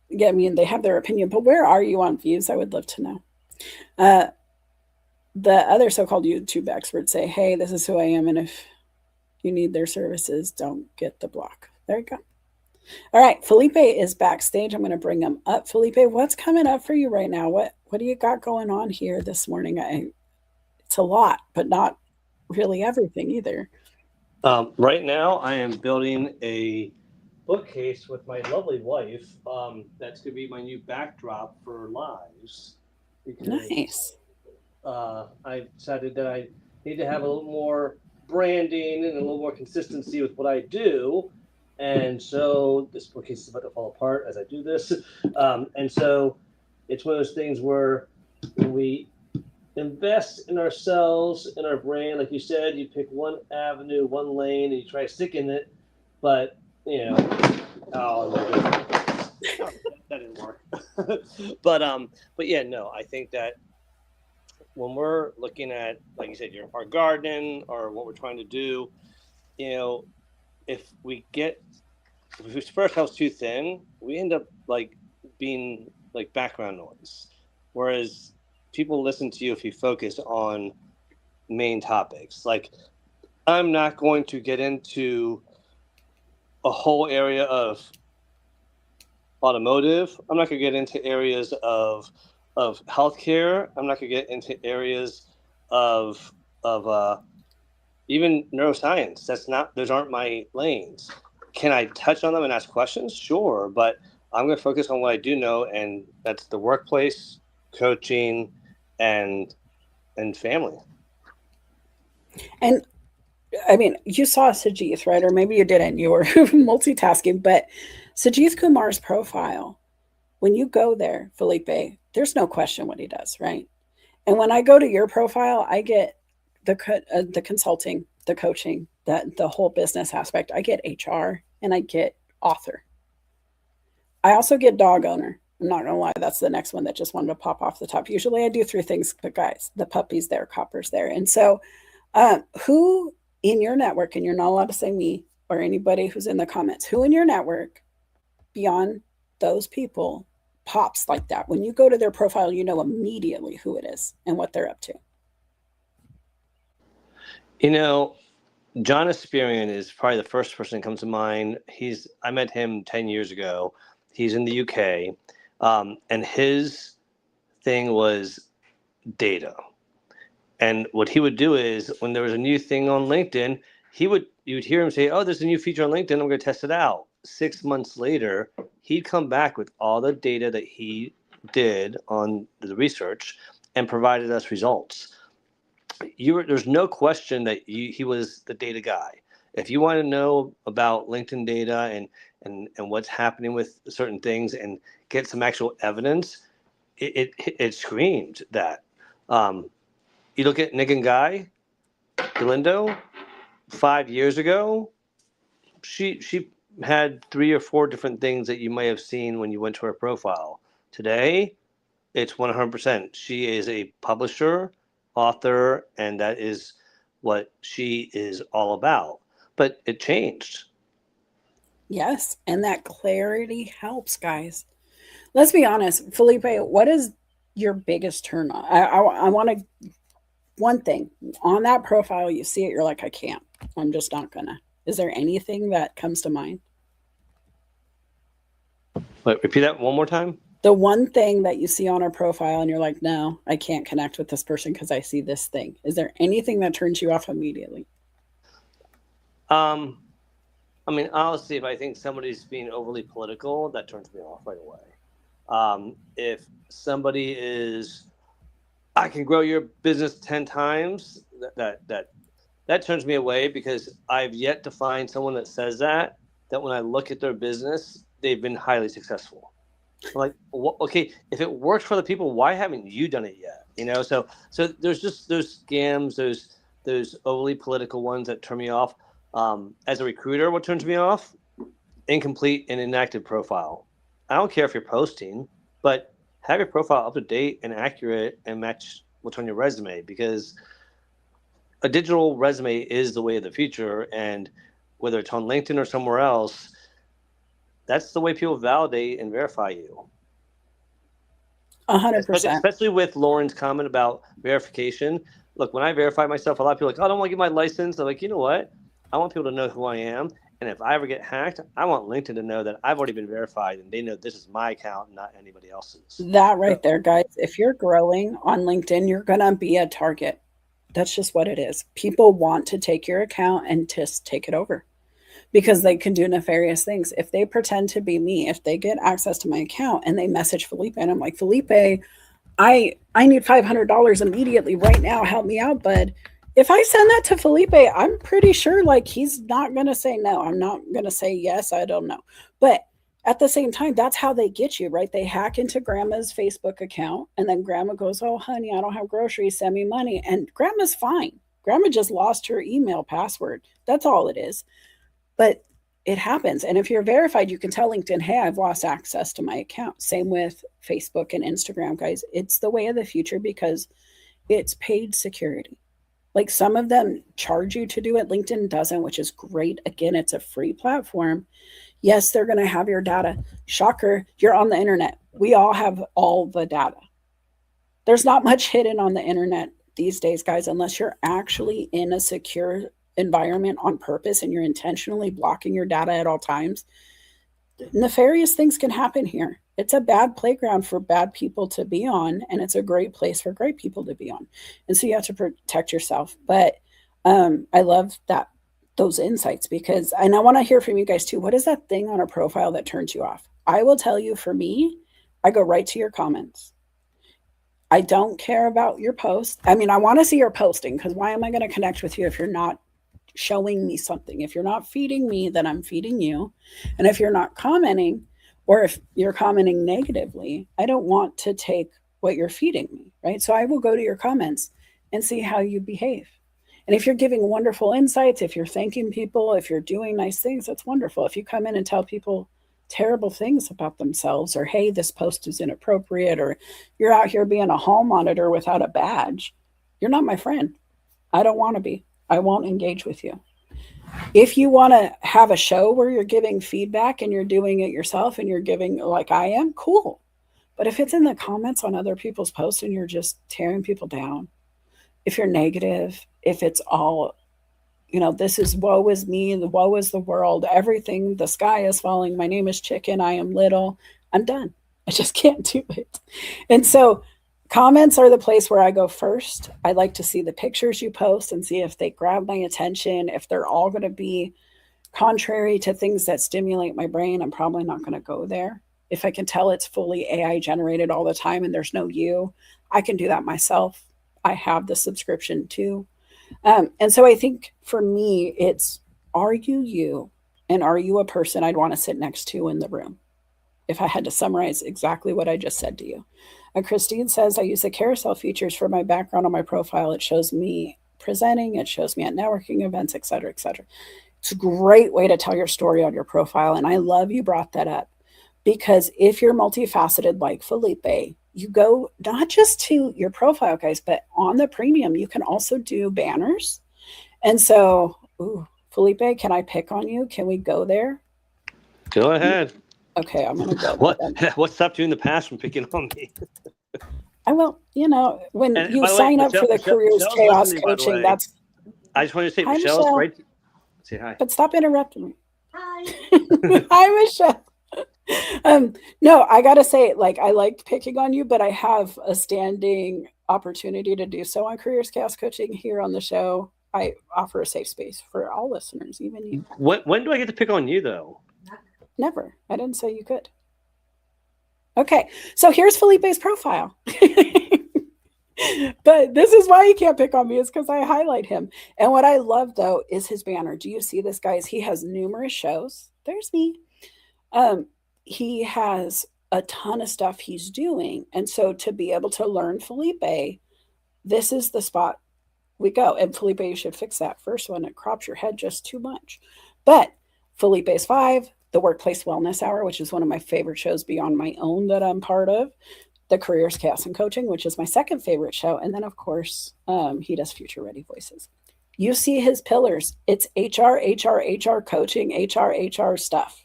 Yeah, I mean, they have their opinion, but where are you on views? I would love to know. Uh, the other so-called YouTube experts say, "Hey, this is who I am, and if you need their services, don't get the block." There you go. All right, Felipe is backstage. I'm going to bring him up. Felipe, what's coming up for you right now? What do you got going on here this morning? It's a lot, but not really everything either. Right now, I am building a bookcase with my lovely wife. That's going to be my new backdrop for lives because Nice. I decided that I need to have a little more branding and a little more consistency with what I do. And so this bookcase is about to fall apart as I do this. And so it's one of those things where we invest in ourselves, in our brand. Like you said, you pick one avenue, one lane, and you try to stick in it. But oh, that didn't work. But yeah, no, I think that when we're looking at, like you said, our garden or what we're trying to do, if we spread ourselves too thin, we end up like being like background noise. Whereas people listen to you if you focus on main topics. Like, I'm not going to get into a whole area of automotive. I'm not going to get into areas of healthcare. I'm not going to get into areas of even neuroscience. Those aren't my lanes. Can I touch on them and ask questions? Sure, but I'm going to focus on what I do know, and that's the workplace, coaching, and family. And I mean, you saw Sajith, right? Or maybe you didn't. You were multitasking. But Sajith Kumar's profile, when you go there, Felipe, there's no question what he does, right? And when I go to your profile, I get the consulting, the coaching, the whole business aspect. I get HR and I get author. I also get dog owner. I'm not gonna lie, that's the next one that just wanted to pop off the top. Usually I do three things, but guys, the puppy's there, Copper's there. And so who in your network, and you're not allowed to say me or anybody who's in the comments, who in your network beyond those people pops like that? When you go to their profile, you know immediately who it is and what they're up to. John Asperian is probably the first person that comes to mind. I met him 10 years ago. He's in the UK, and his thing was data. And what he would do is, when there was a new thing on LinkedIn, you would hear him say, "Oh, there's a new feature on LinkedIn. I'm going to test it out." 6 months later, he'd come back with all the data that he did on the research and provided us results. There's no question that he was the data guy. If you want to know about LinkedIn data and what's happening with certain things and get some actual evidence, it screamed that. You look at Nick and Guy, Galindo, 5 years ago, she had 3 or 4 different things that you may have seen when you went to her profile. Today, it's 100%. She is a publisher, author, and that is what she is all about. But it changed. Yes, and that clarity helps, guys. Let's be honest, Felipe, what is your biggest turn on? I want to, one thing on that profile, you see it, you're like, I can't. I'm just not gonna. Is there anything that comes to mind? Wait, repeat that one more time. The one thing that you see on our profile and you're like, no, I can't connect with this person because I see this thing. Is there anything that turns you off immediately? I mean, honestly, if I think somebody's being overly political, that turns me off right away. If somebody is, I can grow your business 10 times, that turns me away, because I've yet to find someone that says that when I look at their business, they've been highly successful. I'm like, okay, if it works for the people, why haven't you done it yet? So there's just those scams, those overly political ones that turn me off. As a recruiter, what turns me off? Incomplete and inactive profile. I don't care if you're posting, but have your profile up to date and accurate and match what's on your resume, because a digital resume is the way of the future. And whether it's on LinkedIn or somewhere else, that's the way people validate and verify you. 100%. Especially with Lauren's comment about verification. Look, when I verify myself, a lot of people are like, oh, I don't want to get my license. I'm like, you know what? I want people to know who I am. And if I ever get hacked, I want LinkedIn to know that I've already been verified and they know this is my account, not anybody else's. That right there, guys. If you're growing on LinkedIn, you're going to be a target. That's just what it is. People want to take your account and just take it over because they can do nefarious things. If they pretend to be me, if they get access to my account and they message Felipe and I'm like, Felipe, I need $500 immediately right now. Help me out, bud. If I send that to Felipe, I'm pretty sure like he's not going to say no. I'm not going to say yes. I don't know. But at the same time, that's how they get you, right? They hack into grandma's Facebook account and then grandma goes, oh, honey, I don't have groceries. Send me money. And grandma's fine. Grandma just lost her email password. That's all it is. But it happens. And if you're verified, you can tell LinkedIn, hey, I've lost access to my account. Same with Facebook and Instagram, guys. It's the way of the future because it's paid security. Like some of them charge you to do it. LinkedIn doesn't, which is great. Again, it's a free platform. Yes, they're going to have your data. Shocker, you're on the internet. We all have all the data. There's not much hidden on the internet these days, guys, unless you're actually in a secure environment on purpose and you're intentionally blocking your data at all times. Nefarious things can happen here. It's a bad playground for bad people to be on, and it's a great place for great people to be on. And so you have to protect yourself. But I love those insights because, and I want to hear from you guys too. What is that thing on a profile that turns you off? I will tell you, for me, I go right to your comments. I don't care about your post. I mean, I want to see your posting because why am I going to connect with you if you're not showing me something? If you're not feeding me, then I'm feeding you. And if you're not commenting, or if you're commenting negatively, I don't want to take what you're feeding me, right? So I will go to your comments and see how you behave. And if you're giving wonderful insights, if you're thanking people, if you're doing nice things, that's wonderful. If you come in and tell people terrible things about themselves, or, hey, this post is inappropriate, or you're out here being a hall monitor without a badge, you're not my friend. I don't want to be. I won't engage with you. If you want to have a show where you're giving feedback and you're doing it yourself and you're giving like I am, cool. But if it's in the comments on other people's posts and you're just tearing people down, if you're negative, if it's all, this is woe is me, the woe is the world, everything, the sky is falling, my name is Chicken, I am little, I'm done. I just can't do it. And so comments are the place where I go first. I like to see the pictures you post and see if they grab my attention. If they're all going to be contrary to things that stimulate my brain, I'm probably not going to go there. If I can tell it's fully AI generated all the time and there's no you, I can do that myself. I have the subscription too. And so I think for me, it's, are you you? And are you a person I'd want to sit next to in the room? If I had to summarize exactly what I just said to you. Christine says, I use the carousel features for my background on my profile. It shows me presenting, it shows me at networking events, et cetera, et cetera. It's a great way to tell your story on your profile. And I love you brought that up because if you're multifaceted like Felipe, you go not just to your profile, guys, but on the premium, you can also do banners. And so, Felipe, can I pick on you? Can we go there? Go ahead. Okay, I'm going to go. What stopped you in the past from picking on me? I will, when you sign up for the Careers Chaos coaching, that's. I just wanted to say, Michelle's right. Say hi. But stop interrupting me. Hi. Hi, Michelle. No, I gotta say, I liked picking on you, but I have a standing opportunity to do so on Careers Chaos Coaching here on the show. I offer a safe space for all listeners, even you. When do I get to pick on you, though? Never. I didn't say you could. Okay, so here's Felipe's profile. But this is why he can't pick on me, is because I highlight him. And what I love, though, is his banner. Do you see this, guys? He has numerous shows. There's me. He has a ton of stuff he's doing. And so to be able to learn Felipe, this is the spot we go. And Felipe, you should fix that first one. It crops your head just too much. But Felipe's 5, the Workplace Wellness Hour, which is one of my favorite shows beyond my own that I'm part of. the Careers Chaos and Coaching, which is my second favorite show. And then, of course, he does Future Ready Voices. You see his pillars. It's HR coaching, HR stuff.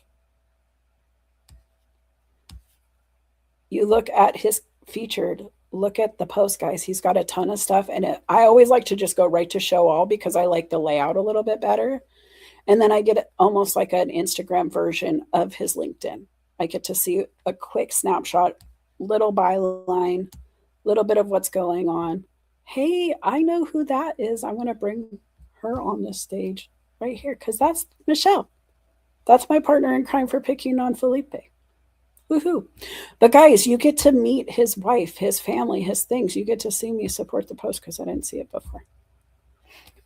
You look at his featured, look at the post, guys. He's got a ton of stuff. And I always like to just go right to show all because I like the layout a little bit better. And then I get almost like an Instagram version of his LinkedIn. I get to see a quick snapshot, little byline, little bit of what's going on. Hey, I know who that is. I want to bring her on this stage right here because that's Michelle. That's my partner in crime for picking on Felipe. Woohoo. But guys, you get to meet his wife, his family, his things. You get to see me support the post because I didn't see it before.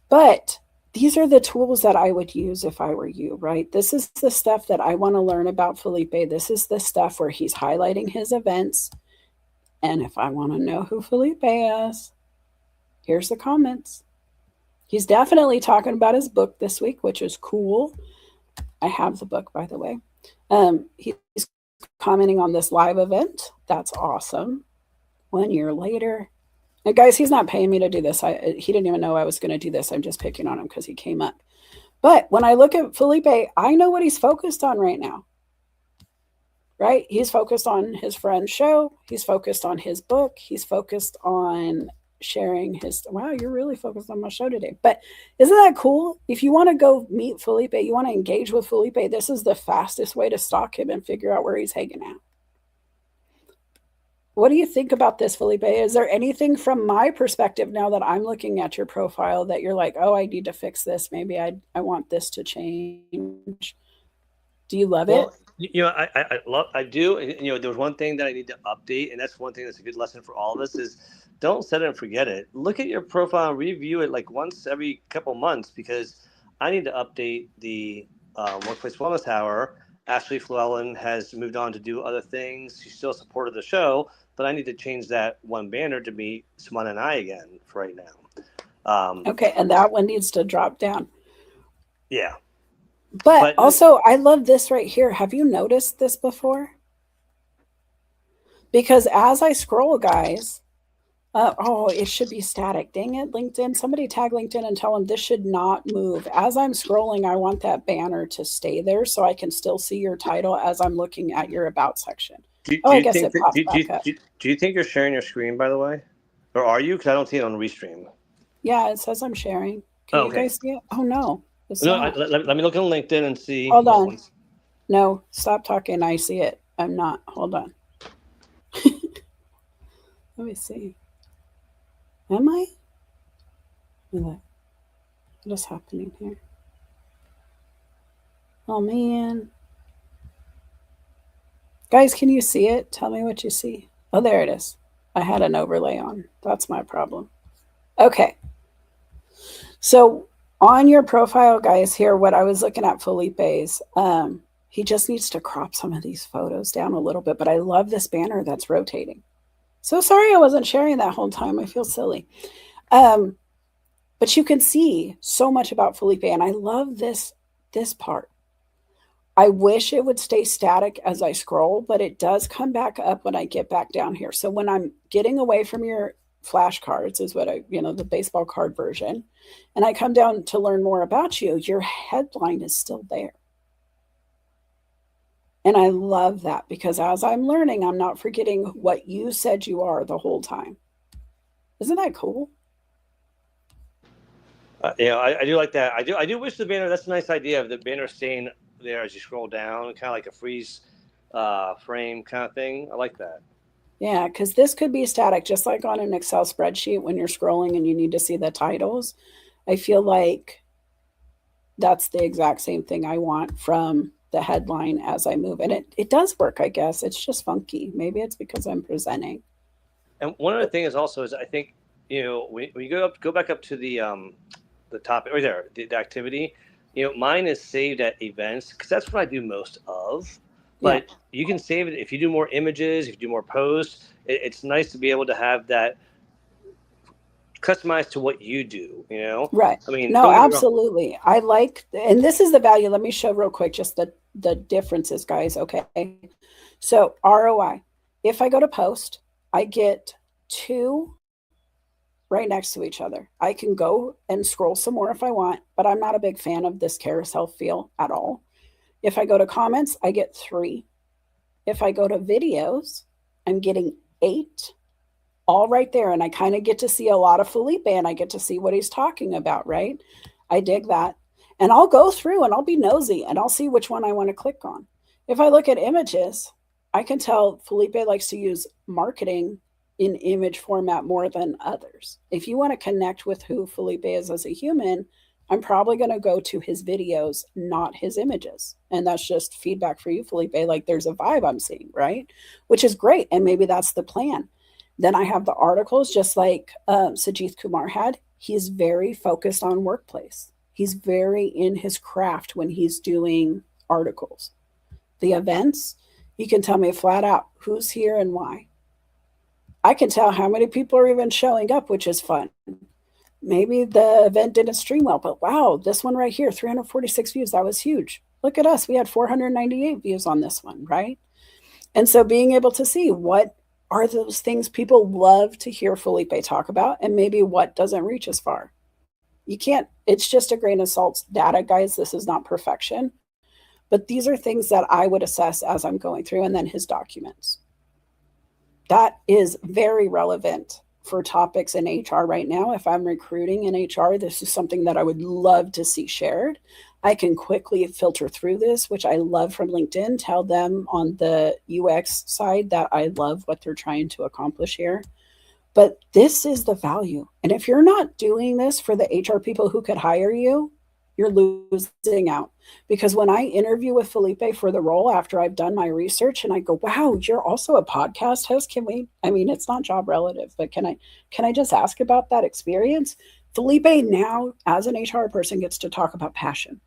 But these are the tools that I would use if I were you, right? This is the stuff that I want to learn about Felipe. This is the stuff where he's highlighting his events. And if I want to know who Felipe is, here's the comments. He's definitely talking about his book this week, which is cool. I have the book, by the way. He's commenting on this live event. That's awesome. 1 year later. And guys, he's not paying me to do this. He didn't even know I was going to do this. I'm just picking on him because he came up. But when I look at Felipe, I know what he's focused on right now. Right? He's focused on his friend's show. He's focused on his book. He's focused on sharing his, wow, you're really focused on my show today. But isn't that cool? If you want to go meet Felipe, you want to engage with Felipe, this is the fastest way to stalk him and figure out where he's hanging out. What do you think about this, Felipe? Is there anything from my perspective now that I'm looking at your profile that you're like, oh, I need to fix this. Maybe I want this to change. Do you love it? You know, I do. You know, there's one thing that I need to update, and that's one thing that's a good lesson for all of us is don't set it and forget it. Look at your profile and review it like once every couple months because I need to update the Workplace Wellness Hour. Ashley Llewellyn has moved on to do other things. She's still supported the show, but I need to change that one banner to be Simone and I again for right now. Okay, and that one needs to drop down. Yeah. But also, I love this right here. Have you noticed this before? Because as I scroll, guys, oh, it should be static. Dang it, LinkedIn. Somebody tag LinkedIn and tell them this should not move. As I'm scrolling, I want that banner to stay there so I can still see your title as I'm looking at your About section. Do you think you're sharing your screen, by the way? Or are you? Because I don't see it on Restream. Yeah, it says I'm sharing. Can you guys see it? Oh, no. Let me look on LinkedIn and see. Hold on. No, stop talking. I see it. I'm not. Hold on. Let me see. Am I? What is happening here? Oh, man. Guys, can you see it? Tell me what you see. Oh, there it is. I had an overlay on. That's my problem. Okay. So on your profile, guys, here, what I was looking at Felipe's, he just needs to crop some of these photos down a little bit, but I love this banner that's rotating. So sorry I wasn't sharing that whole time. I feel silly. But you can see so much about Felipe, and I love this part. I wish it would stay static as I scroll, but it does come back up when I get back down here. So when I'm getting away from your flashcards is what the baseball card version, and I come down to learn more about you, your headline is still there. And I love that because as I'm learning, I'm not forgetting what you said you are the whole time. Isn't that cool? I do like that. I do wish the banner, that's a nice idea of the banner staying there as you scroll down, kind of like a freeze frame kind of thing. I like that. Yeah, because this could be static, just like on an Excel spreadsheet when you're scrolling and you need to see the titles. I feel like that's the exact same thing I want from the headline as I move. And it does work, I guess. It's just funky. Maybe it's because I'm presenting. And one other thing is also I think, when you go back up to the topic right there, the activity, mine is saved at events because that's what I do most of. But you can save it if you do more images, if you do more posts. It's nice to be able to have that customized to what you do, Right. I mean, no, absolutely. I like, and this is the value. Let me show real quick just the differences, guys. Okay. So ROI, if I go to post, I get two right next to each other. I can go and scroll some more if I want, but I'm not a big fan of this carousel feel at all. If I go to comments, I get three. If I go to videos, I'm getting eight, all right there. And I kind of get to see a lot of Felipe and I get to see what he's talking about, right? I dig that. And I'll go through and I'll be nosy and I'll see which one I want to click on. If I look at images, I can tell Felipe likes to use marketing in image format more than others. If you want to connect with who Felipe is as a human, I'm probably going to go to his videos, not his images. And that's just feedback for you, Felipe. Like there's a vibe I'm seeing, right? Which is great. And maybe that's the plan. Then I have the articles, just like Sajith Kumar had. He's very focused on workplace. He's very in his craft when he's doing articles. The events, he can tell me flat out who's here and why. I can tell how many people are even showing up, which is fun. Maybe the event didn't stream well, but wow, this one right here, 346 views, that was huge. Look at us, we had 498 views on this one, right? And so being able to see what are those things people love to hear Felipe talk about and maybe what doesn't reach as far. You can't, it's just a grain of salt data, guys. This is not perfection. But these are things that I would assess as I'm going through, and then his documents. That is very relevant for topics in HR right now. If I'm recruiting in HR, this is something that I would love to see shared. I can quickly filter through this, which I love from LinkedIn, tell them on the UX side that I love what they're trying to accomplish here. But this is the value. And if you're not doing this for the HR people who could hire you, you're losing out. Because when I interview with Felipe for the role after I've done my research and I go, wow, you're also a podcast host. Can we, I mean, it's not job relative, but can I just ask about that experience? Felipe now, as an HR person, gets to talk about passion.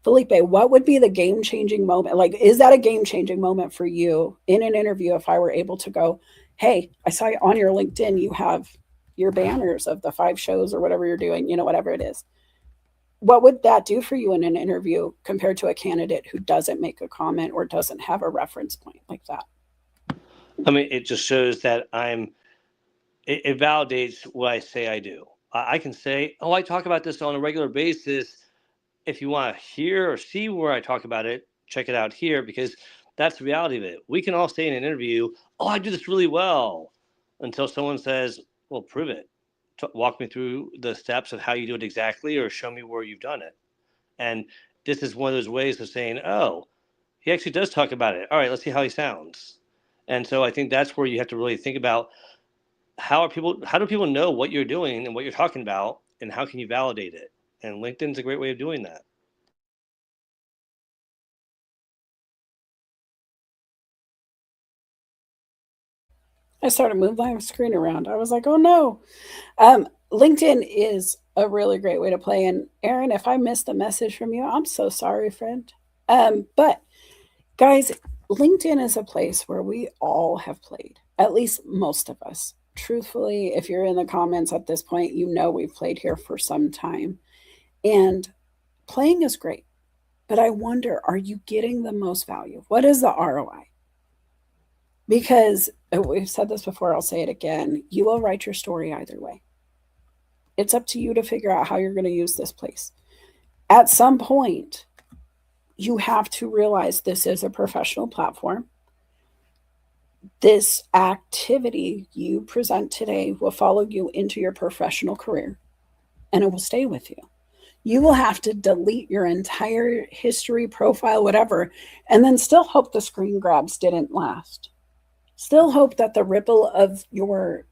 Felipe, what would be the game-changing moment? Like, is that a game-changing moment for you in an interview if I were able to go, hey, I saw you on your LinkedIn, you have your banners of the 5 shows or whatever you're doing, you know, whatever it is. What would that do for you in an interview compared to a candidate who doesn't make a comment or doesn't have a reference point like that? I mean, it just shows that it validates what I say I do. I can say, oh, I talk about this on a regular basis. If you want to hear or see where I talk about it, check it out here, because that's the reality of it. We can all say in an interview, oh, I do this really well, until someone says, well, prove it. Walk me through the steps of how you do it exactly, or show me where you've done it. And this is one of those ways of saying, oh, he actually does talk about it. All right, let's see how he sounds. And so I think that's where you have to really think about how do people know what you're doing and what you're talking about, and how can you validate it? And LinkedIn's a great way of doing that. I started moving my screen around. I was like, oh no. LinkedIn is a really great way to play. And Aaron, if I missed a message from you, I'm so sorry, friend. But guys, LinkedIn is a place where we all have played, at least most of us. Truthfully, if you're in the comments at this point, you know we've played here for some time. And playing is great. But I wonder, are you getting the most value? What is the ROI? Because we've said this before, I'll say it again. You will write your story either way. It's up to you to figure out how you're going to use this place. At some point, you have to realize this is a professional platform. This activity you present today will follow you into your professional career, and it will stay with you. You will have to delete your entire history, profile, whatever, and then still hope the screen grabs didn't last. Still hope that the ripple of your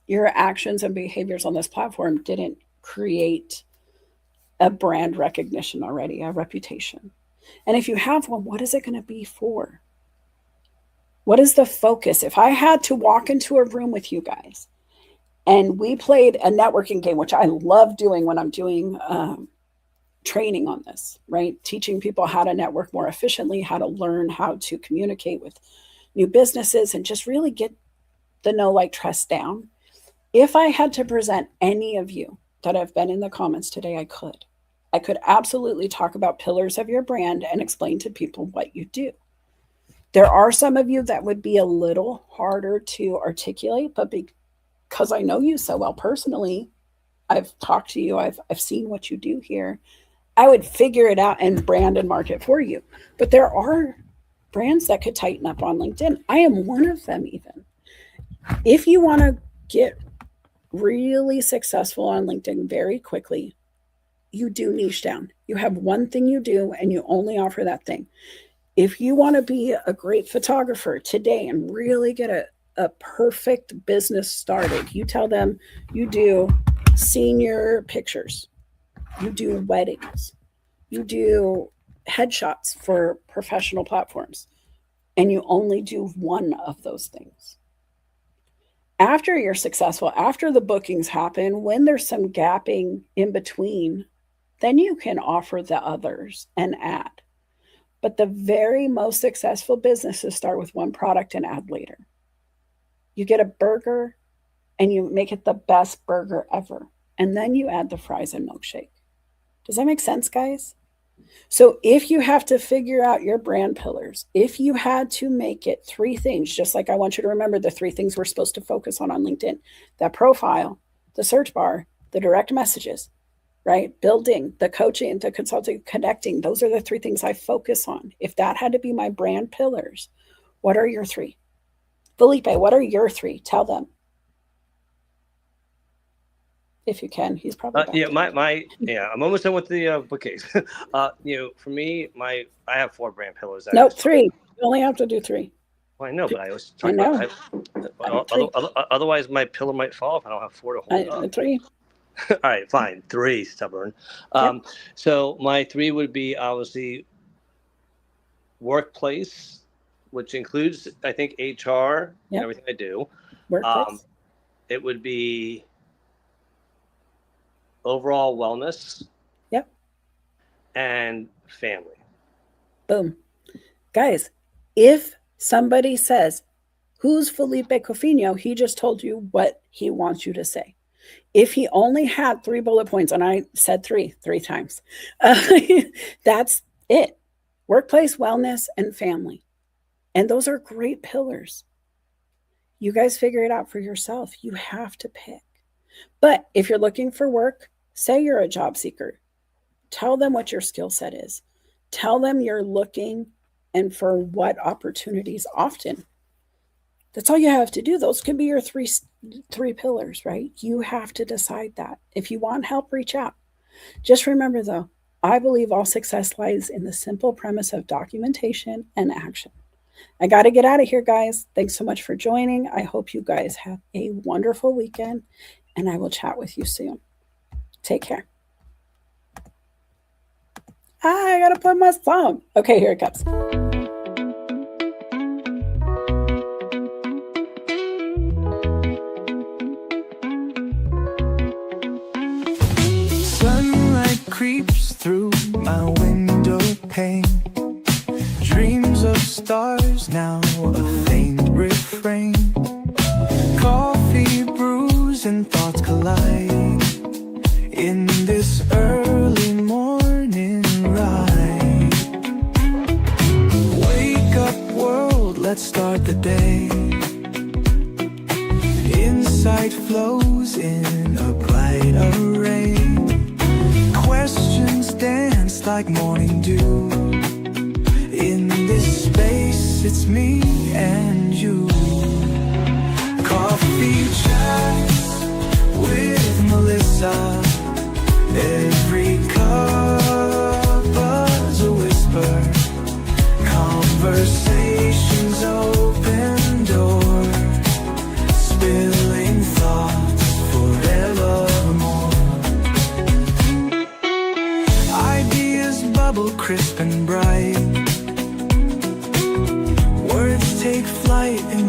actions and behaviors on this platform didn't create a brand recognition already, a reputation. And if you have one, what is it going to be for? What is the focus? If I had to walk into a room with you guys and we played a networking game, which I love doing when I'm doing training on this, right? Teaching people how to network more efficiently, how to learn how to communicate with new businesses, and just really get the know, like, trust down. If I had to present any of you that have been in the comments today, I could. I could absolutely talk about pillars of your brand and explain to people what you do. There are some of you that would be a little harder to articulate, but because I know you so well personally, I've talked to you, I've seen what you do here. I would figure it out and brand and market for you. But there are brands that could tighten up on LinkedIn. I am one of them, even. If you want to get really successful on LinkedIn very quickly, you do niche down. You have one thing you do and you only offer that thing. If you want to be a great photographer today and really get a perfect business started, you tell them you do senior pictures, you do weddings, you do headshots for professional platforms, and you only do one of those things. After you're successful, after the bookings happen, when there's some gapping in between, then you can offer the others and add. But the very most successful businesses start with one product and add later. You get a burger and you make it the best burger ever. And then you add the fries and milkshake. Does that make sense, guys? So if you have to figure out your brand pillars, if you had to make it 3 things, just like I want you to remember the 3 things we're supposed to focus on LinkedIn, that profile, the search bar, the direct messages, right? Building, the coaching, the consulting, connecting. Those are the 3 things I focus on. If that had to be my brand pillars, what are your 3? Felipe, what are your 3? Tell them. If you can, he's probably I'm almost done with the bookcase. For me, I have 4 brand pillars. Nope, 3. You only have to do 3. Well, I know, but I was talking about otherwise my pillar might fall if I don't have 4 to hold up. 3. All right, fine. 3, stubborn. Yep. So my 3 would be obviously workplace, which includes, I think, HR and everything I do. Workplace. It would be overall wellness. Yep. And family. Boom. Guys, if somebody says, who's Felipe Cofino? He just told you what he wants you to say. If he only had 3 bullet points, and I said 3 times, that's it. Workplace, wellness, and family. And those are great pillars. You guys figure it out for yourself. You have to pick. But if you're looking for work, say you're a job seeker. Tell them what your skill set is. Tell them you're looking and for what opportunities often. That's all you have to do. Those can be your three pillars, right? You have to decide that. If you want help, reach out. Just remember, though, I believe all success lies in the simple premise of documentation and action. I got to get out of here, guys. Thanks so much for joining. I hope you guys have a wonderful weekend, and I will chat with you soon. Take care. I got to put my song. Okay, here it comes. Sunlight creeps through my window pane. Dreams of stars, now a faint refrain. Coffee brews and thoughts collide in this early morning ride. Wake up world, let's start the day. Insight flows in a bright array. Questions dance like morning dew. In this space, it's me and you. Coffee chats with Melissa. Every cup is a whisper. Conversations open door. Spilling thoughts forevermore. Ideas bubble crisp and bright. Words take flight in